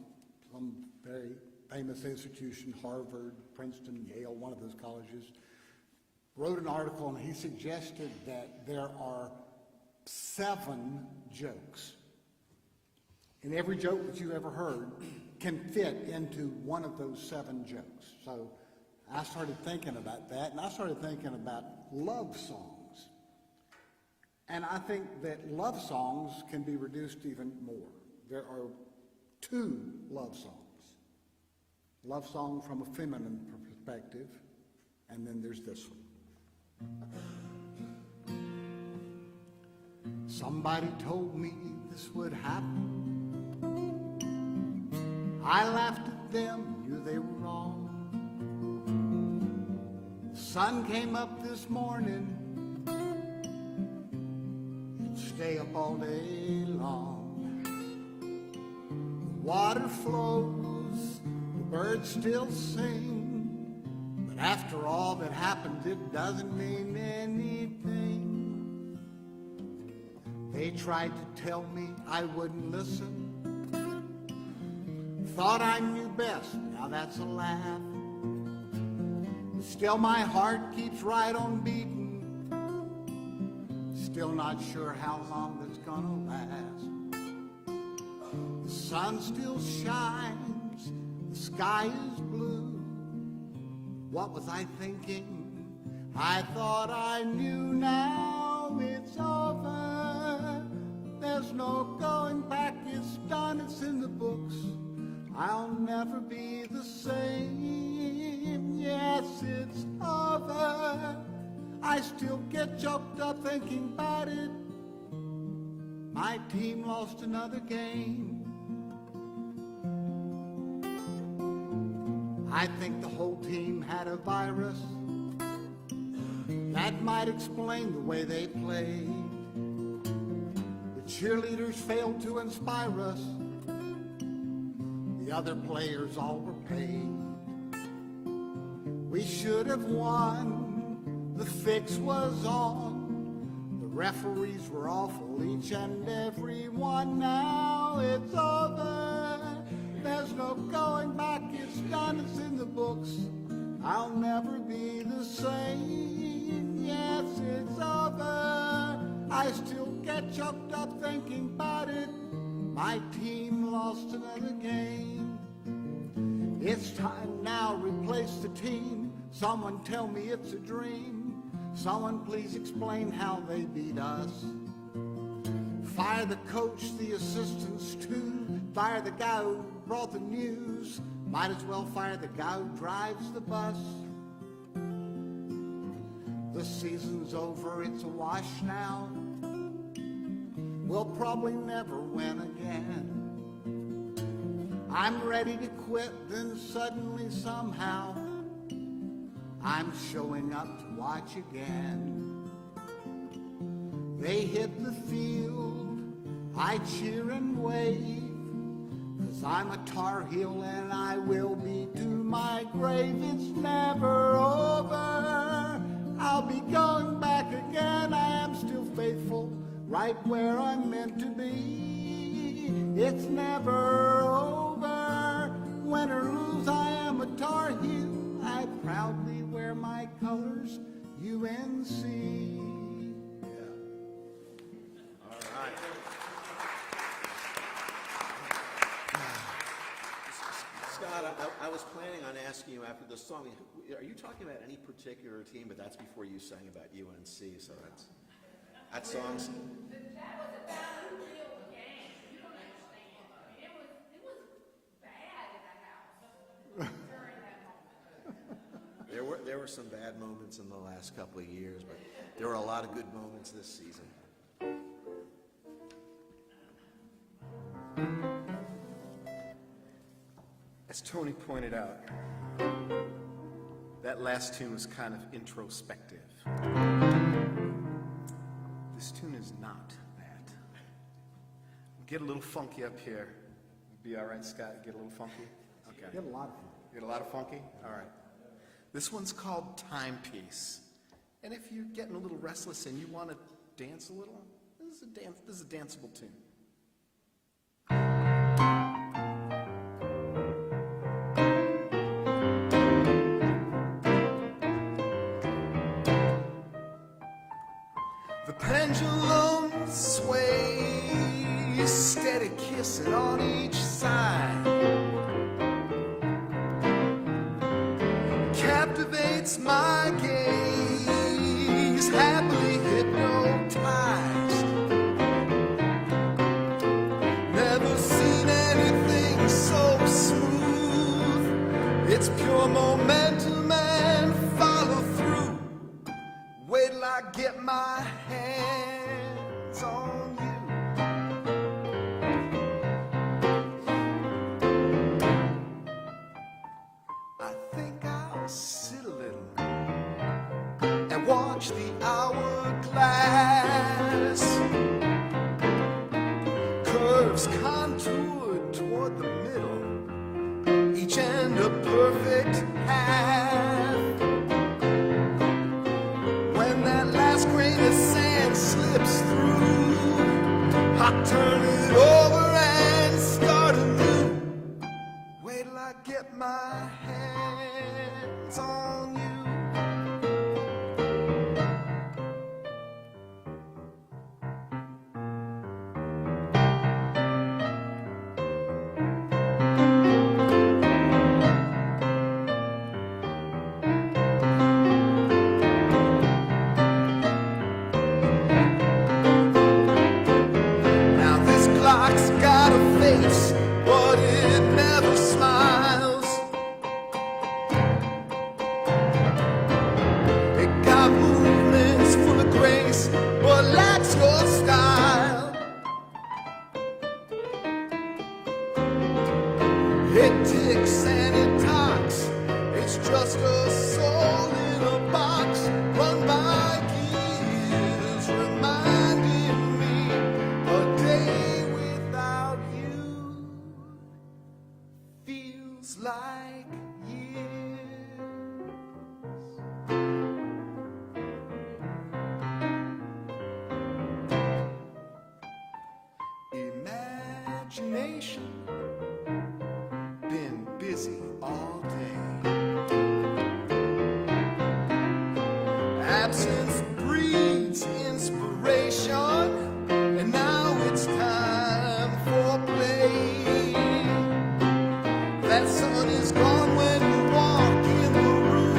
some very famous institution, Harvard, Princeton, Yale, one of those colleges, wrote an article and he suggested that there are 7 jokes. And every joke that you ever heard can fit into one of those 7 jokes. So I started thinking about that, and I started thinking about love songs. And I think that love songs can be reduced even more. There are 2 love songs. Love song from a feminine perspective, and then there's this one. Somebody told me this would happen. I laughed at them, knew they were wrong. The sun came up this morning, it'll stay up all day long. The water flows, the birds still sing, but after all that happened, it doesn't mean anything. They tried to tell me I wouldn't listen. Thought I knew best, now that's a laugh. But still my heart keeps right on beating. Still not sure how long it's gonna last. The sun still shines, the sky is blue. What was I thinking? I thought I knew, now it's over. There's no going back, it's done, it's in the books. I'll never be the same. Yes, it's over. I still get choked up thinking about it. My team lost another game. I think the whole team had a virus. That might explain the way they played. The cheerleaders failed to inspire us. The other players all were paid. We should have won, the fix was on. The referees were awful, each and every one. Now it's over, there's no going back, it's done, it's in the books. I'll never be the same. Yes, it's over. I still get choked up thinking about it. My team lost another game. It's time now, replace the team. Someone tell me it's a dream. Someone please explain how they beat us. Fire the coach, the assistants too. Fire the guy who brought the news. Might as well fire the guy who drives the bus. The season's over, it's a wash now. We'll probably never win again. I'm ready to quit, then suddenly somehow I'm showing up to watch again. They hit the field, I cheer and wave, 'cause I'm a Tar Heel and I will be to my grave. It's never over, I'll be going back again. I am still faithful, right where I'm meant to be. It's never over, win or lose, I am a Tar Heel. I proudly wear my colors, UNC. All right. Scott, I was planning on asking you after the song, are you talking about any particular team? But that's before you sang about UNC, so that song's... That was about a real game. You don't understand. I mean, it was bad in the house during that moment. There were some bad moments in the last couple of years, but there were a lot of good moments this season. As Tony pointed out, that last tune was kind of introspective. This tune is not that. Get a little funky up here. Be all right, Scott? Get a little funky? Okay. Get a lot of fun. Get a lot of funky? All right. This one's called Timepiece. And if you're getting a little restless and you want to dance a little, this is a danceable tune. sit on each side. Captivates my gaze, happily hypnotized. Never seen anything so smooth. It's pure momentum and follow through. Wait till I get my hands on you. I think I'll sit a little and watch the hourglass. Curves contoured toward the middle, each end a perfect half. When that last grain of sand slips through, I turn it over and start anew. Wait till I get my hands on you. Now this clock's got a face, but it never smiles. It got movements full of grace, but lacks your style. It ticks and it talks, it's just a soul in a box, run by gears, reminding me a day without you feels like years. Imagination been busy all day. Absence breeds inspiration, and now it's time for play. That sun is gone when you walk in the room,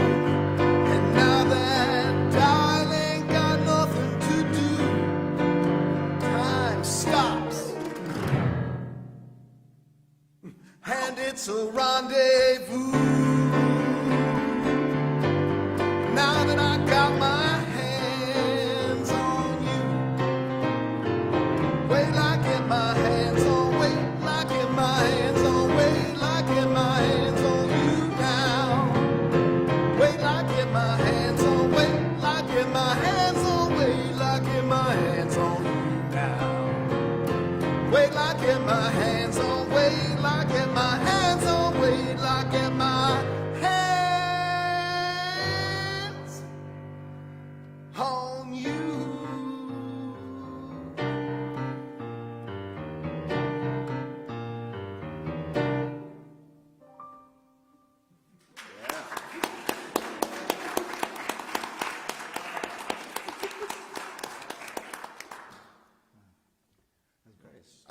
and now that dial ain't got nothing to do. Time stops, and it's a rendezvous. Now that I got my hands on you, wait till I get my hands on, wait till I get my hands on, wait till I get my hands on you now. Wait till I get my hands on, wait till I get my hands on, wait till I get my hands on you now. Wait till I get my hands on, wait till I get my hands on, wait till I get my hands on you.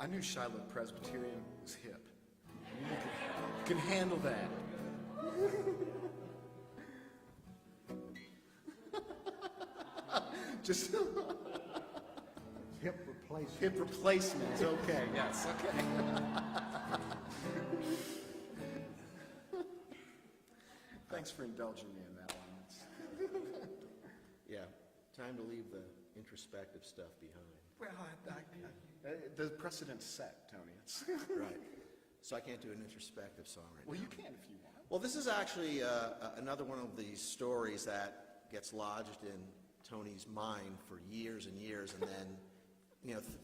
I knew Shiloh Presbyterian was hip. You can handle that. Just Hip replacement. hip replacement. Okay, yes, okay. Thanks for indulging me in that one. Yeah, time to leave the introspective stuff behind. Well, the precedent's set, Tony. It's Right. So I can't do an introspective song right well, now. you can if you want. Well, this is actually another one of these stories that gets lodged in Tony's mind for years and years, and then,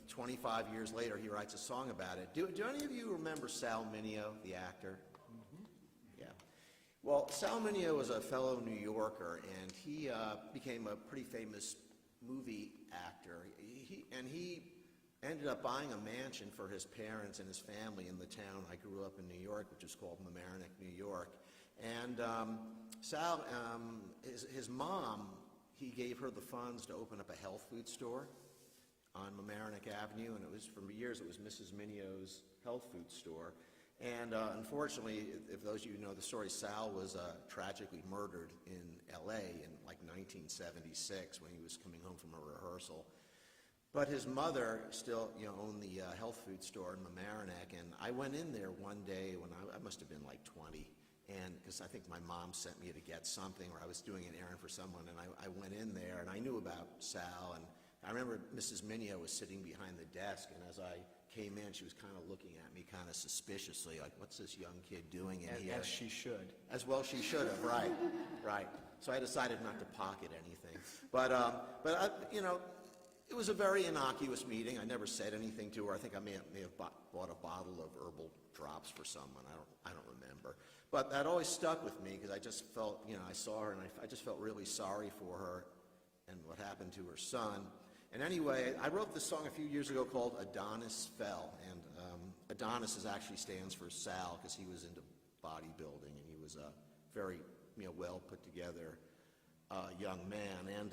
25 years later, he writes a song about it. Do any of you remember Sal Mineo, the actor? Mm-hmm. Yeah. Well, Sal Mineo was a fellow New Yorker, and he became a pretty famous movie actor. He ended up buying a mansion for his parents and his family in the town I grew up in New York, which is called Mamaroneck, New York. And Sal, his mom, he gave her the funds to open up a health food store. on Mamaroneck Avenue, and it was, for years, it was Mrs. Minio's health food store. And unfortunately, if those of you know the story, Sal was tragically murdered in L.A. in like 1976 when he was coming home from a rehearsal. But his mother still, owned the health food store in Mamaroneck, and I went in there one day when I must have been like 20, and because I think my mom sent me to get something, or I was doing an errand for someone, and I went in there, and I knew about Sal, and I remember Mrs. Minio was sitting behind the desk, and as I came in, she was kind of looking at me kind of suspiciously, like, what's this young kid doing in here? As she should. As well she should have, right, right. So I decided not to pocket anything. But it was a very innocuous meeting. I never said anything to her. I think I may have bought a bottle of herbal drops for someone. I don't remember. But that always stuck with me because I just felt, I saw her and I just felt really sorry for her and what happened to her son. And anyway, I wrote this song a few years ago called Adonis Fell. And Adonis actually stands for Sal because he was into bodybuilding and he was a very well put together young man. And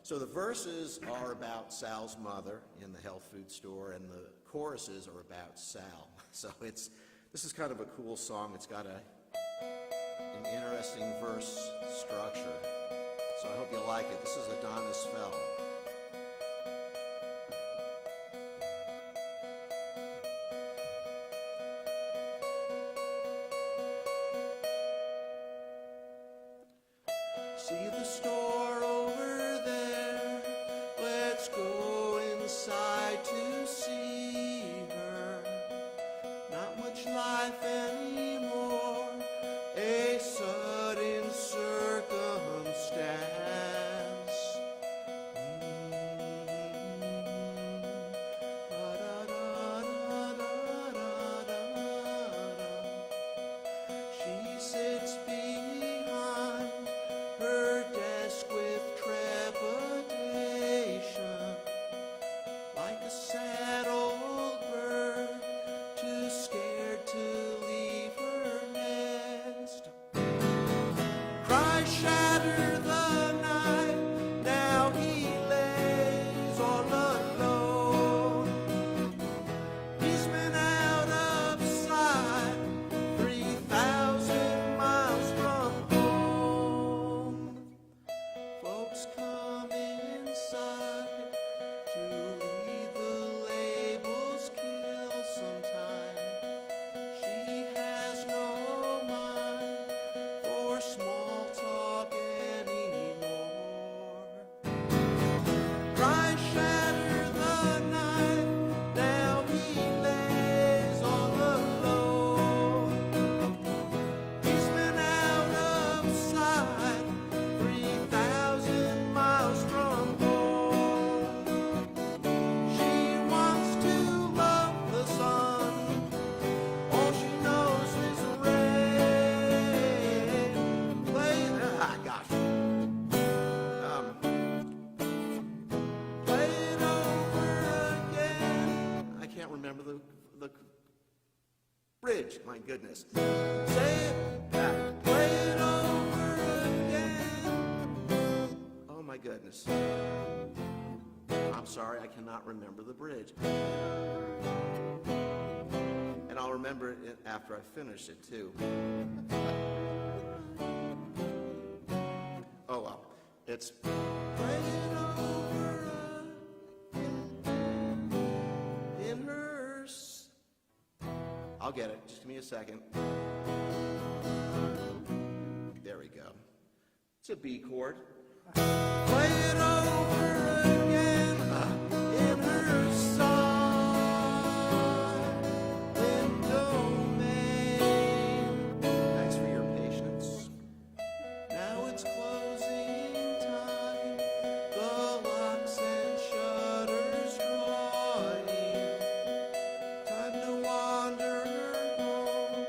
so the verses are about Sal's mother in the health food store, and the choruses are about Sal. So this is kind of a cool song. It's got an interesting verse structure. So I hope you like it. This is Adonis Fell. See the store over there, let's go inside to see her. Not much life anymore, a sudden circumstance. She sits behind her desk with trepidation, like a sad old bird, too scared to leave her nest. Cries shatter the night, now he lays all alone. He's been out of sight, 3,000 miles from home. Folks come inside to read the labels, kill some time. She has no mind for small talk anymore. Cries shatter the night, now he lays all alone. He's been out of sight, 3,000 miles from home. She wants to love the sun, all she knows is rain. Play it over again. I can't remember the bridge, my goodness. Say it back. Play it over again. Oh my goodness. I'm sorry, I cannot remember the bridge. And I'll remember it after I finish it too. Oh well, it's play it over in hers. I'll get it. Just give me a second. There we go. It's a B chord. Play it over again in her silent domain. Thanks for your patience. Now it's closing time. The locks and shutters drawing. Time to wander home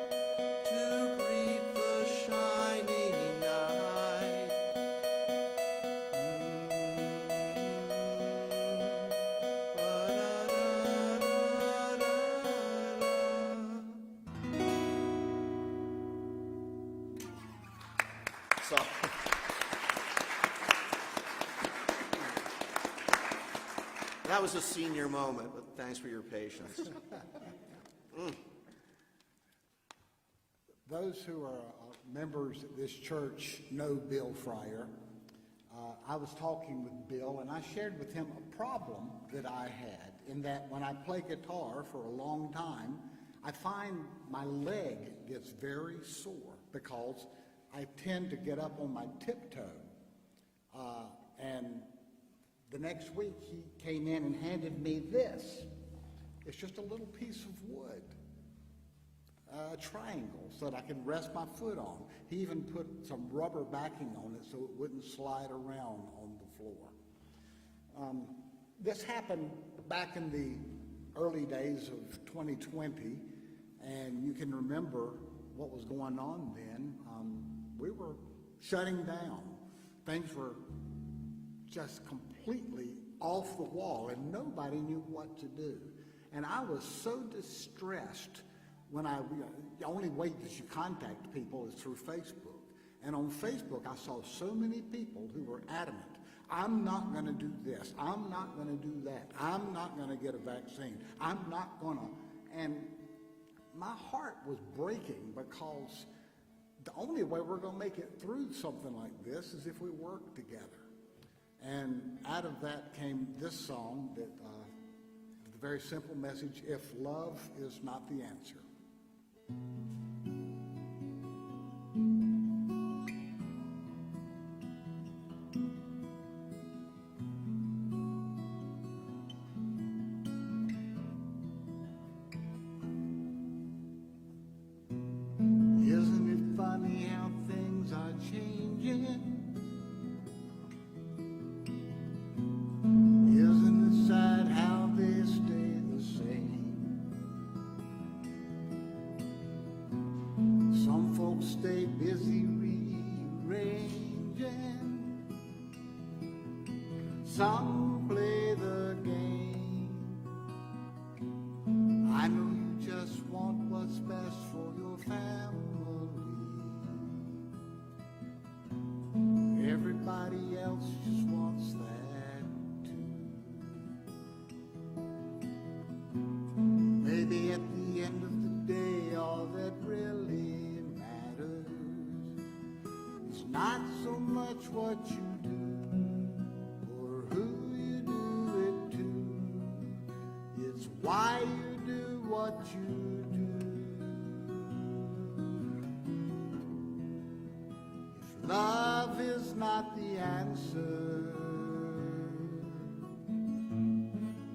to greet the shining night. That was a senior moment, but thanks for your patience. Those who are members of this church know Bill Fryer. I was talking with Bill, and I shared with him a problem that I had, in that when I play guitar for a long time, I find my leg gets very sore because I tend to get up on my tiptoe. And the next week, he came in and handed me this. It's just a little piece of wood, a triangle, so that I can rest my foot on. He even put some rubber backing on it so it wouldn't slide around on the floor. This happened back in the early days of 2020, and you can remember what was going on then. We were shutting down. Things were just completely off the wall, and nobody knew what to do. And I was so distressed when the only way that you contact people is through Facebook. And on Facebook, I saw so many people who were adamant, I'm not going to do this, I'm not going to do that, I'm not going to get a vaccine, I'm not going to. And my heart was breaking, because the only way we're going to make it through something like this is if we work together. And out of that came this song that, the very simple message, if love is not the answer. Isn't it funny how things are changing? Isn't it sad how they stay the same? Some folks stay busy rearranging, some play the game. I know you just want what's best for your family. Everybody else just wants that too. Maybe at the end of the day, all that really matters is not so much what you do or who you do it to. It's why you do what you do. If love is not the answer,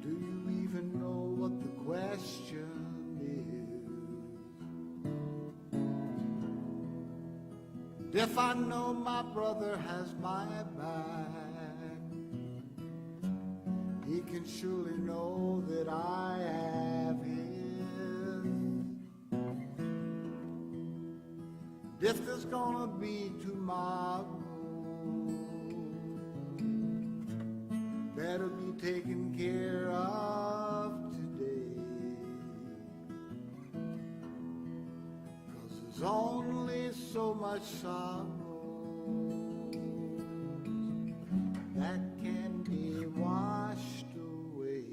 do you even know what the question is? If I know my brother has my back, he can surely know that I have his. If there's gonna be tomorrow, better be taken care of today. 'Cause there's only so much sorrow that can be washed away.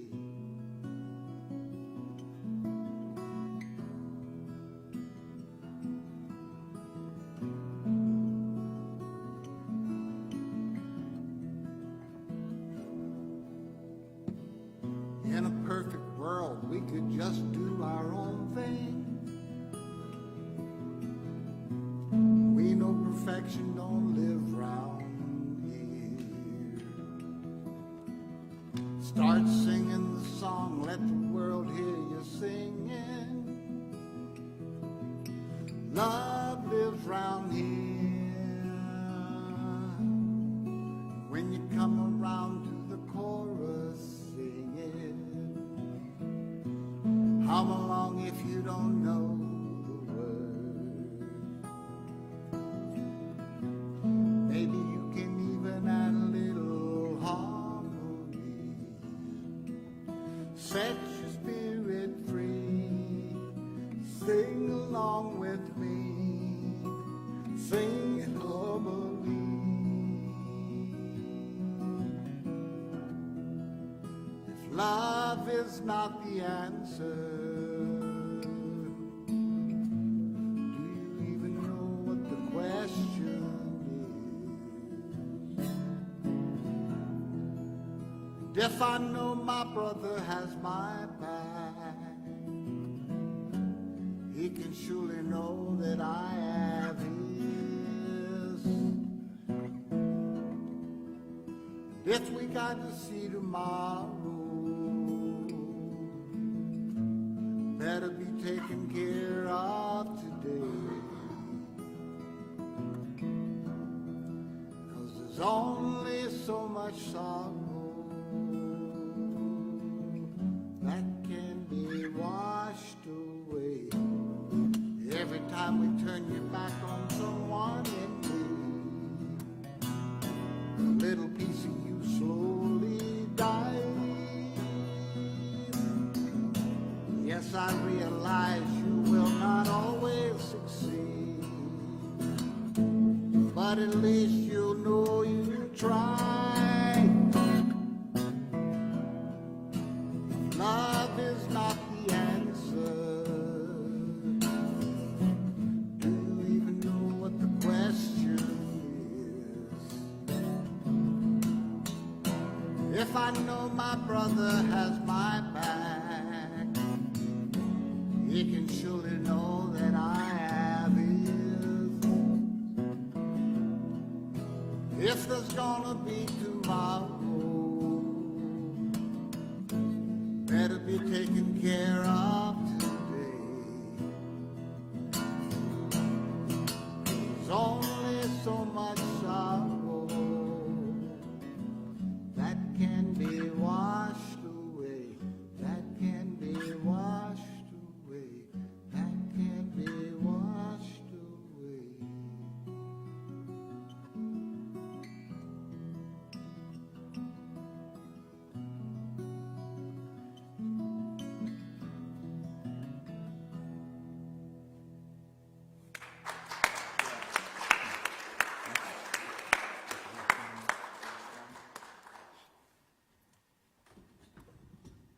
In a perfect world, we could just do our own thing. We know perfection don't live round here. Start singing the song, let the world hear you singing. Love lives round here. When you come around to the chorus, sing it. Hum along if you don't know the words. Maybe you can even add a little harmony. Set your spirit free. is not the answer. Do you even know what the question is? And if I know my brother has my back, he can surely know that I have his. And if we got to see tomorrow, better be taken care of today. 'Cause there's only so much sorrow that can be washed away. Every time we turn your back on someone in need, a little piece of you slowly dies. Yes, I realize you will not always succeed, but at least you'll know you tried. Love is not the answer. Do you even know what the question is? If I know my brother has my back, he can surely know that I have his. If there's gonna be tomorrow, better be taken care of today. There's only so much sorrow that can be washed away, that can be washed away, that can be washed away.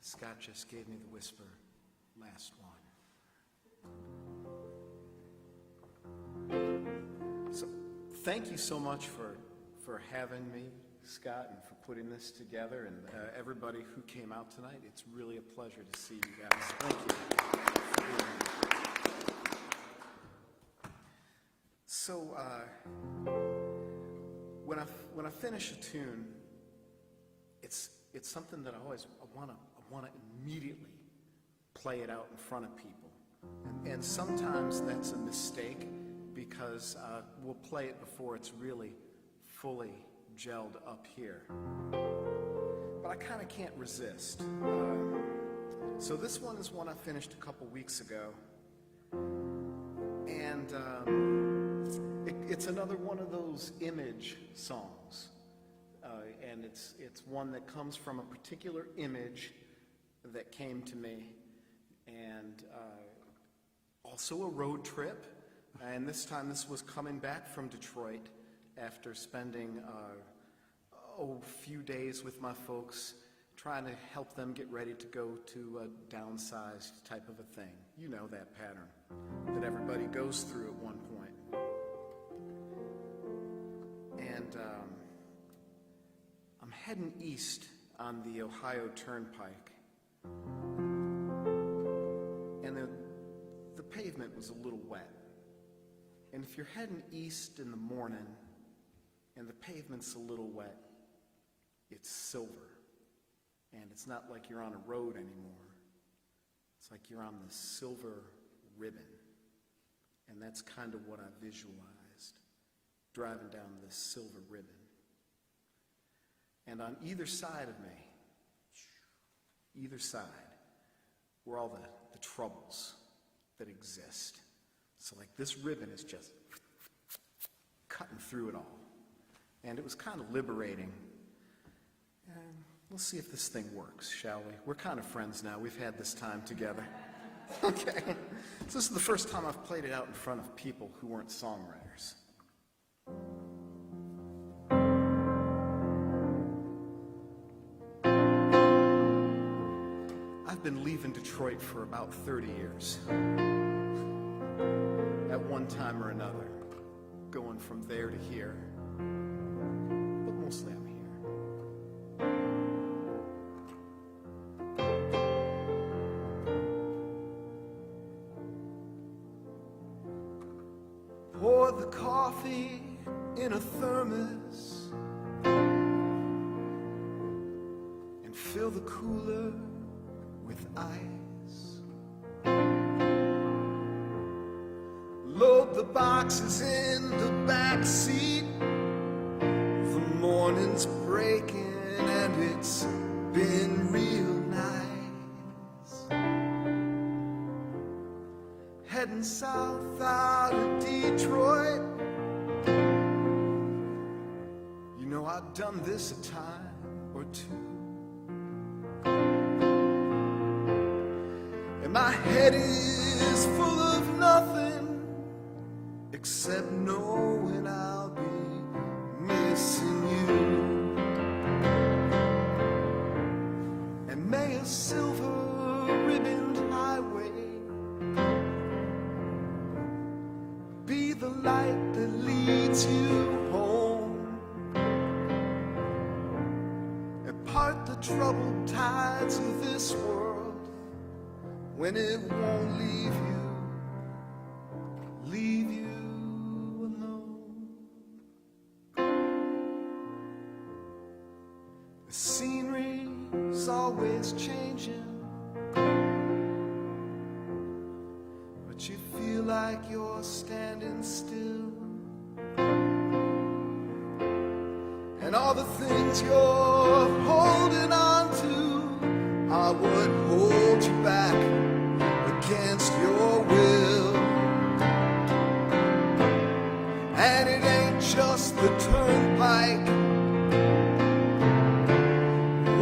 Scott just gave me the whisper, last one. So thank you so much for having me, Scott, and for putting this together, and everybody who came out tonight. It's really a pleasure to see you guys. Thank you. So when I finish a tune, it's something that I want to immediately play it out in front of people. And sometimes that's a mistake because we'll play it before it's really fully gelled up here. But I kind of can't resist. So this one is one I finished a couple weeks ago. And it's another one of those image songs. And it's one that comes from a particular image that came to me, and also a road trip. And this time this was coming back from Detroit after spending a few days with my folks, trying to help them get ready to go to a downsized type of a thing. You know that pattern that everybody goes through at one point. And I'm heading east on the Ohio Turnpike, and the pavement was a little wet. And if you're heading east in the morning and the pavement's a little wet, it's silver. And it's not like you're on a road anymore. It's like you're on this silver ribbon. And that's kind of what I visualized, driving down this silver ribbon. And on either side of me, either side, were all the troubles that exist. So like this ribbon is just cutting through it all. And it was kind of liberating. And we'll see if this thing works, shall we? We're kind of friends now. We've had this time together. Okay. So this is the first time I've played it out in front of people who weren't songwriters. I've been leaving Detroit for about 30 years. At one time or another, going from there to here. But mostly I'm here. Pour the coffee in a thermos and fill the cooler with ice. Load the boxes in the back seat. The morning's breaking and it's been real nice. Heading south out of Detroit. You know I've done this a time or two. And my head is full of nothing except knowing I'll be missing you. And may a silver ribboned highway be the light that leads you home, and part the troubled tides of this world when it won't leave you alone. The scenery's always changing, but you feel like you're standing still. And all the things you're holding on to are what hold you back against your will. And it ain't just the turnpike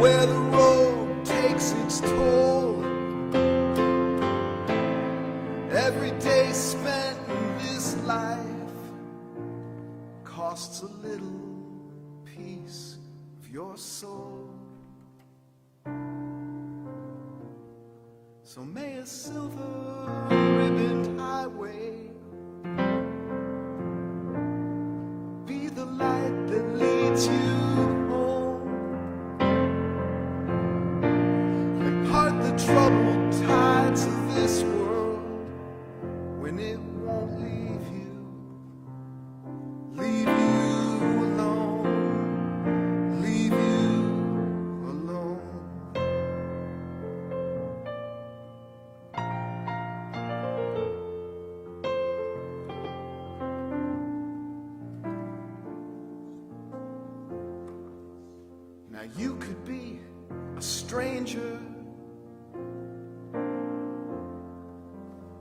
where the road takes its toll. Every day spent in this life costs a little piece of your soul. So may a silver ribboned highway be the light that leads you home, and part the troubled tides of this world when it won't leave you alone, leave you alone. Now you could be a stranger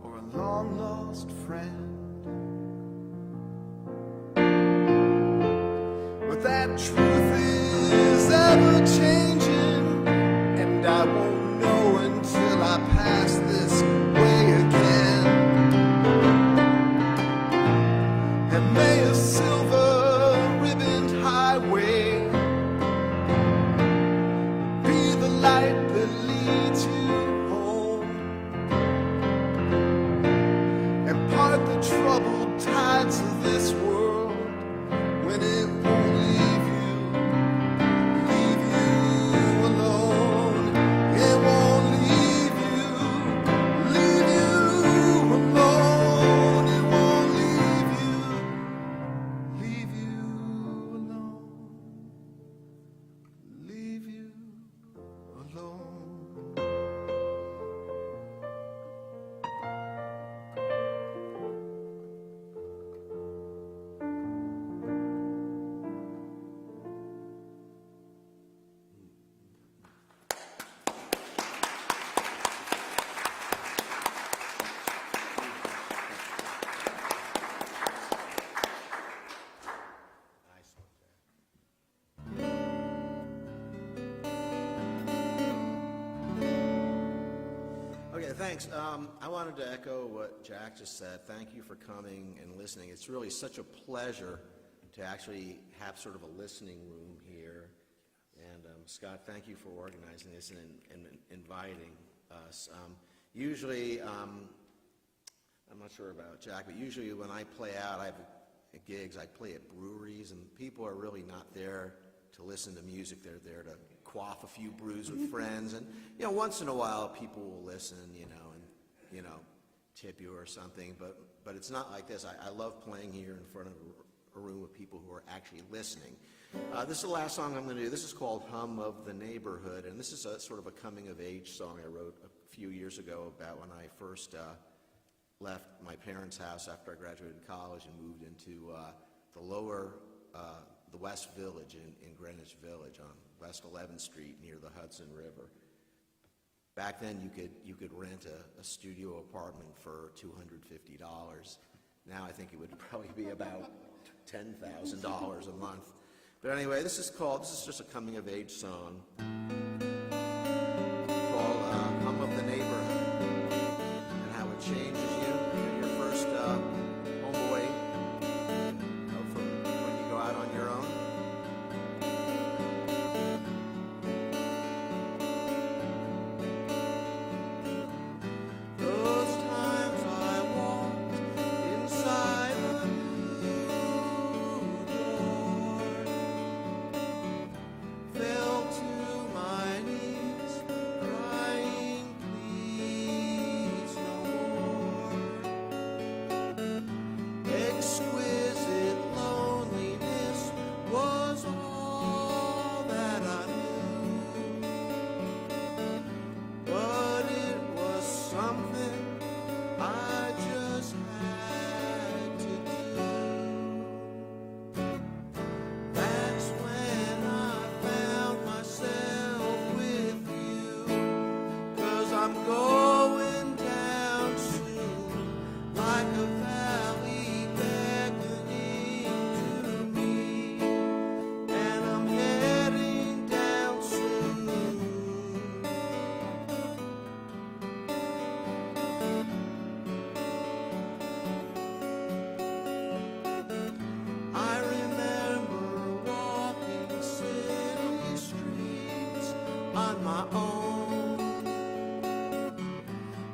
or a long lost friend, but that truth is ever changing, and I won't know until I pass this way again. And may a silver ribboned highway be the light that leads you home, and part the troubled tides of this world when it won't leave you alone. It won't leave you alone. It won't leave you alone. Leave you alone. Okay, thanks. I wanted to echo what Jack just said. Thank you for coming and listening. It's really such a pleasure to actually have sort of a listening room here. And Scott, thank you for organizing this and inviting us. Usually, I'm not sure about Jack, but usually when I play out, I have gigs, I play at breweries, and people are really not there to listen to music. They're there to quaff a few brews with friends, and, you know, once in a while, people will listen, you know, and, you know, tip you or something, but it's not like this. I love playing here in front of a room of people who are actually listening. This is the last song I'm going to do. This is called Hum of the Neighborhood, and this is a sort of a coming-of-age song I wrote a few years ago about when I first left my parents' house after I graduated college and moved into the West Village in Greenwich Village on West 11th Street near the Hudson River. Back then, you could rent a studio apartment for $250. Now I think it would probably be about $10,000 a month. But anyway, this is just a coming-of-age song called Hum of the Neighborhood, and how it changes you, your first home away from when you go out on your own. Those times I walked inside a new door, fell to my knees, crying, please no more. Exquisite loneliness was all that I knew, but it was something I just had to do. That's when I found myself with you, 'cause I'm going down soon, like a valley beckoning to me, and I'm heading down soon. I remember walking city streets on my own,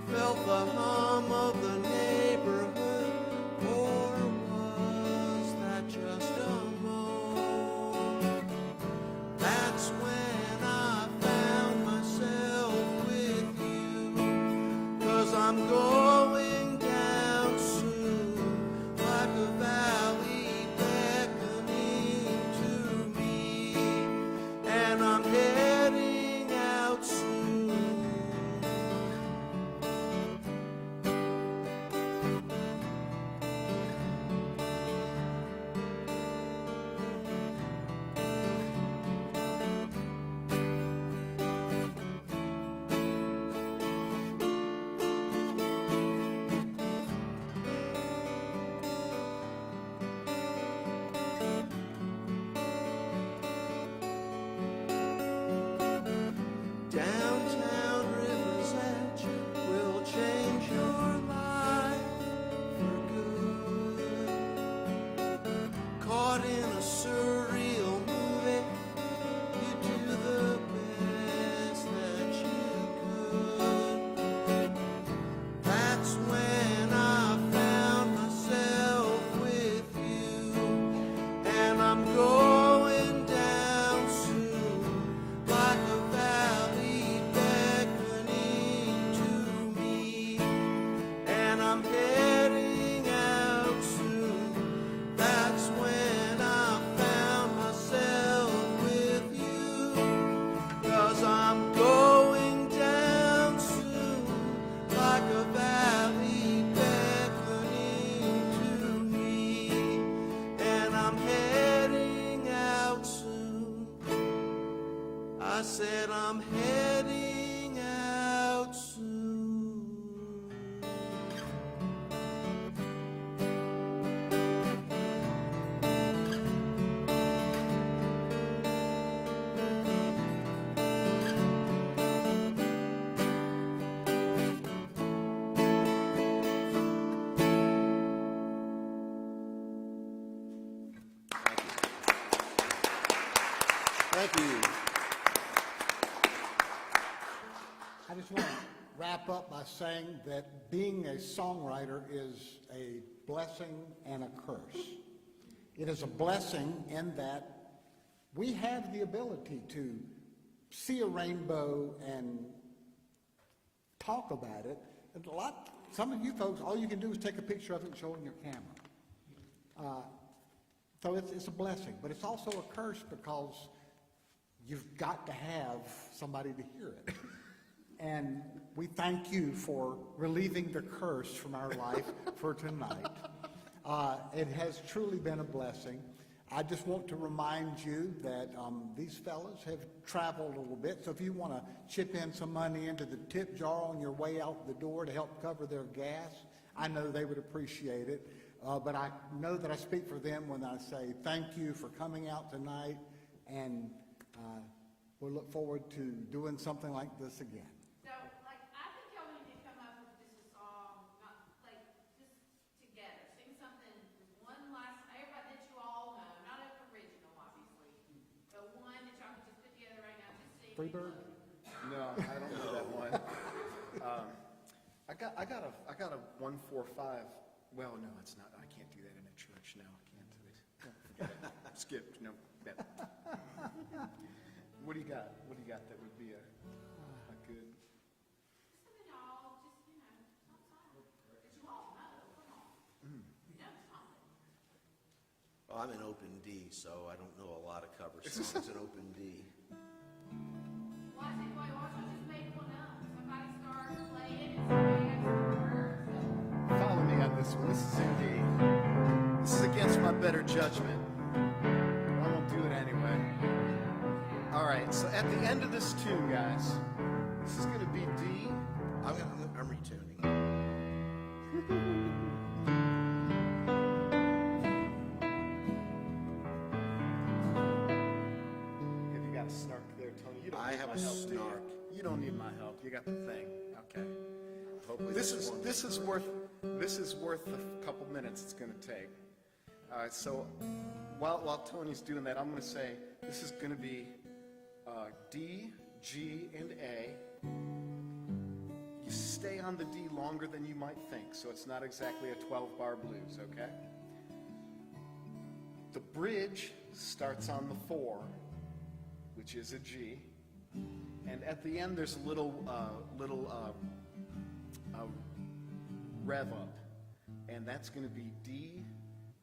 felt the hum of the neighborhood, or was that just a moan? That's when I found myself with you, 'cause I'm going down soon, like a valley beckoning to me, and I'm heading out soon. Downtown River's Edge will change your life for good. Caught in a surreal movie, you do the best that you could. That's when I found myself with you, and I'm going down soon, like a valley beckoning to me, and I'm heading out soon. That's when I found myself with you, 'cause I'm going down soon, like a valley beckoning to me, and I'm heading out soon. I said I'm heading out soon. Thank you. I just want wrap up by saying that being a songwriter is a blessing and a curse. It is a blessing in that we have the ability to see a rainbow and talk about it. And some of you folks, all you can do is take a picture of it and show it on your camera. So it's a blessing, but it's also a curse because you've got to have somebody to hear it. And we thank you for relieving the curse from our life for tonight. It has truly been a blessing. I just want to remind you that these fellas have traveled a little bit, so if you want to chip in some money into the tip jar on your way out the door to help cover their gas, I know they would appreciate it. But I know that I speak for them when I say thank you for coming out tonight, and we'll look forward to doing something like this again. So, like, I think y'all need to come up with just a song, not, like, just together. Sing something, one last, everybody that you all know, not an original, obviously, but one that y'all can just put together right now, just sing. Freebird? No, I don't know that one. I got a 145. Well, no, it's not. I can't do that in a church. No, I can't do it. Skip. No. Yeah. What do you got? What do you got that would be a good? Something y'all just, some song that you all know. Come on. You know something. Well, I'm in open D, so I don't know a lot of cover songs in open D. Well, I think, why don't you just make one up? Somebody start playing and somebody has to work. Follow me on this one. This is in D. This is against my better judgment. I won't do it anyway. All right. So at the end of this tune, guys, this is going to be D. I'm retuning. Have you got a snark there, Tony? You don't I need have my a help, do you? snark. You don't need my help. You got the thing. Okay. Hopefully This this is worth the couple minutes it's going to take. All right. So while Tony's doing that, I'm going to say this is going to be D, G, and A. You stay on the D longer than you might think, so it's not exactly a 12-bar blues. Okay. The bridge starts on the 4, which is a G, and at the end there's a little rev up, and that's going to be D,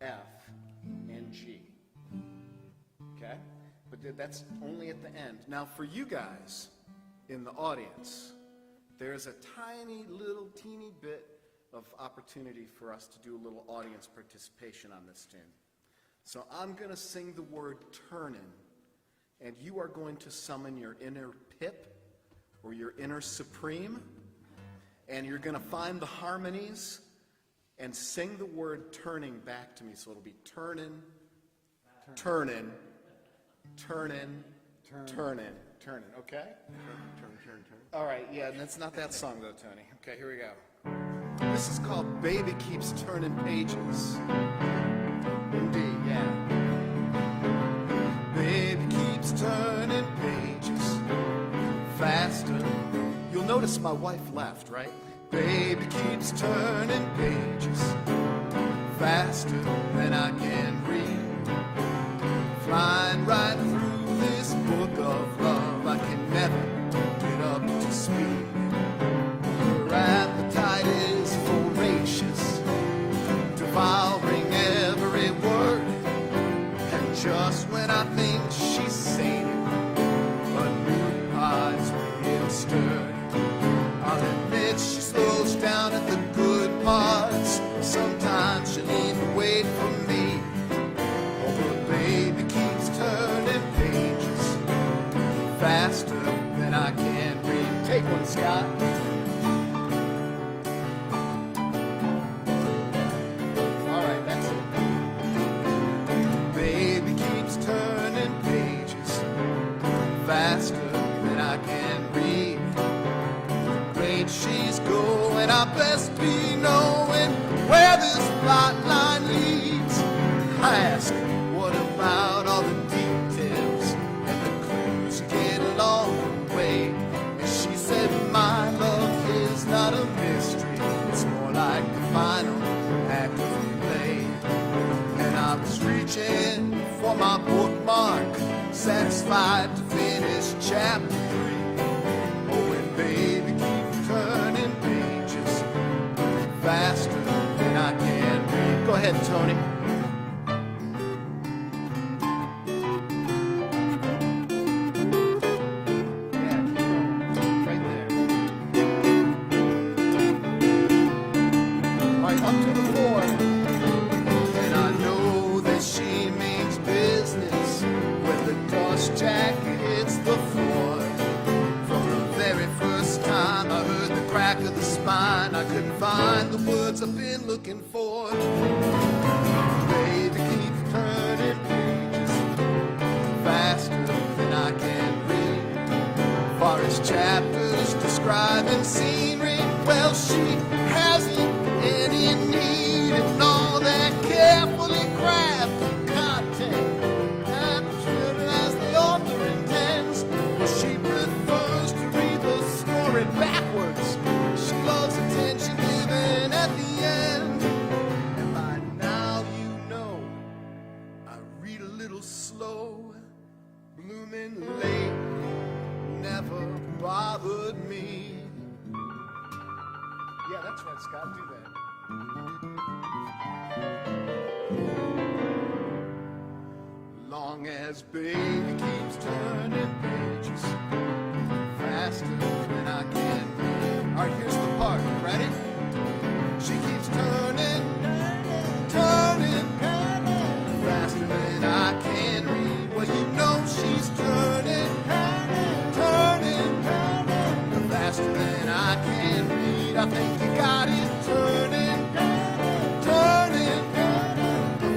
F, and G. Okay? But that's only at the end. Now for you guys in the audience, there's a tiny little teeny bit of opportunity for us to do a little audience participation on this tune. So I'm going to sing the word turnin', and you are going to summon your inner Pip or your inner Supreme, and you're going to find the harmonies and sing the word turning back to me. So it'll be turnin', turnin', turnin', turnin', turnin', okay? Turn. All right, yeah, that's not that song though, Tony. Okay, here we go. This is called Baby Keeps Turning Pages. In D, yeah. Baby keeps turning pages faster. You'll notice my wife left, right? Baby keeps turning pages faster than I can read. Flying right through this book of love, I can never get up to speed. Her appetite is voracious, devouring every word. And just when I think she's sated, her new eyes real sturdy. I'll admit she slows down at the good parts. Sometimes she'll even wait for me. Oh, the baby keeps turning pages faster than I can read. Take one, Scott. All right, that's it. Baby keeps turning pages mark, satisfied to finish chapter 3. Oh, and baby, keep turning pages faster than I can read. Go ahead, Tony. Yeah, keep going. Right there. All right, up to the floor. And I know that she means business when the dust jacket hits the floor. From the very first time I heard the crack of the spine, I couldn't find the words I've been looking for. Baby, keep turning pages faster than I can read. Far as chapters describing scenery, well, she hasn't any need in all that carefully crafted content. Absurd as the author intends, well, she prefers to read the story backwards. She loves attention given at the end. And by now you know I read a little slow. Blooming late never bothered me. Yeah, that's right, Scott, do that. Long as baby keeps turning pages faster than I can read. All right, here's the part. Ready? She keeps turning faster than I can read. Well, you know she's turning faster than I can read. I think you got it. Turning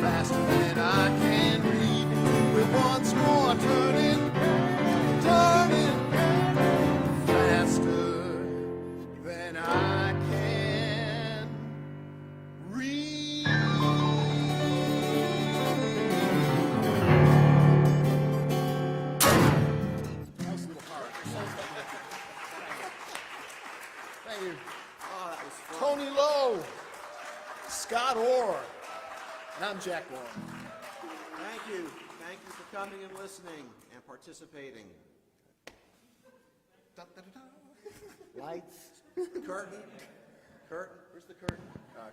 faster than I can read. Do it once more. Turning faster than I can read. Nice little part. Thank you. Oh, that was fun. Tony Lowe, Scott Orr, and I'm Jack Warren. Thank you. Thank you for coming and listening and participating. Lights. Curtain. Curtain. Where's the curtain?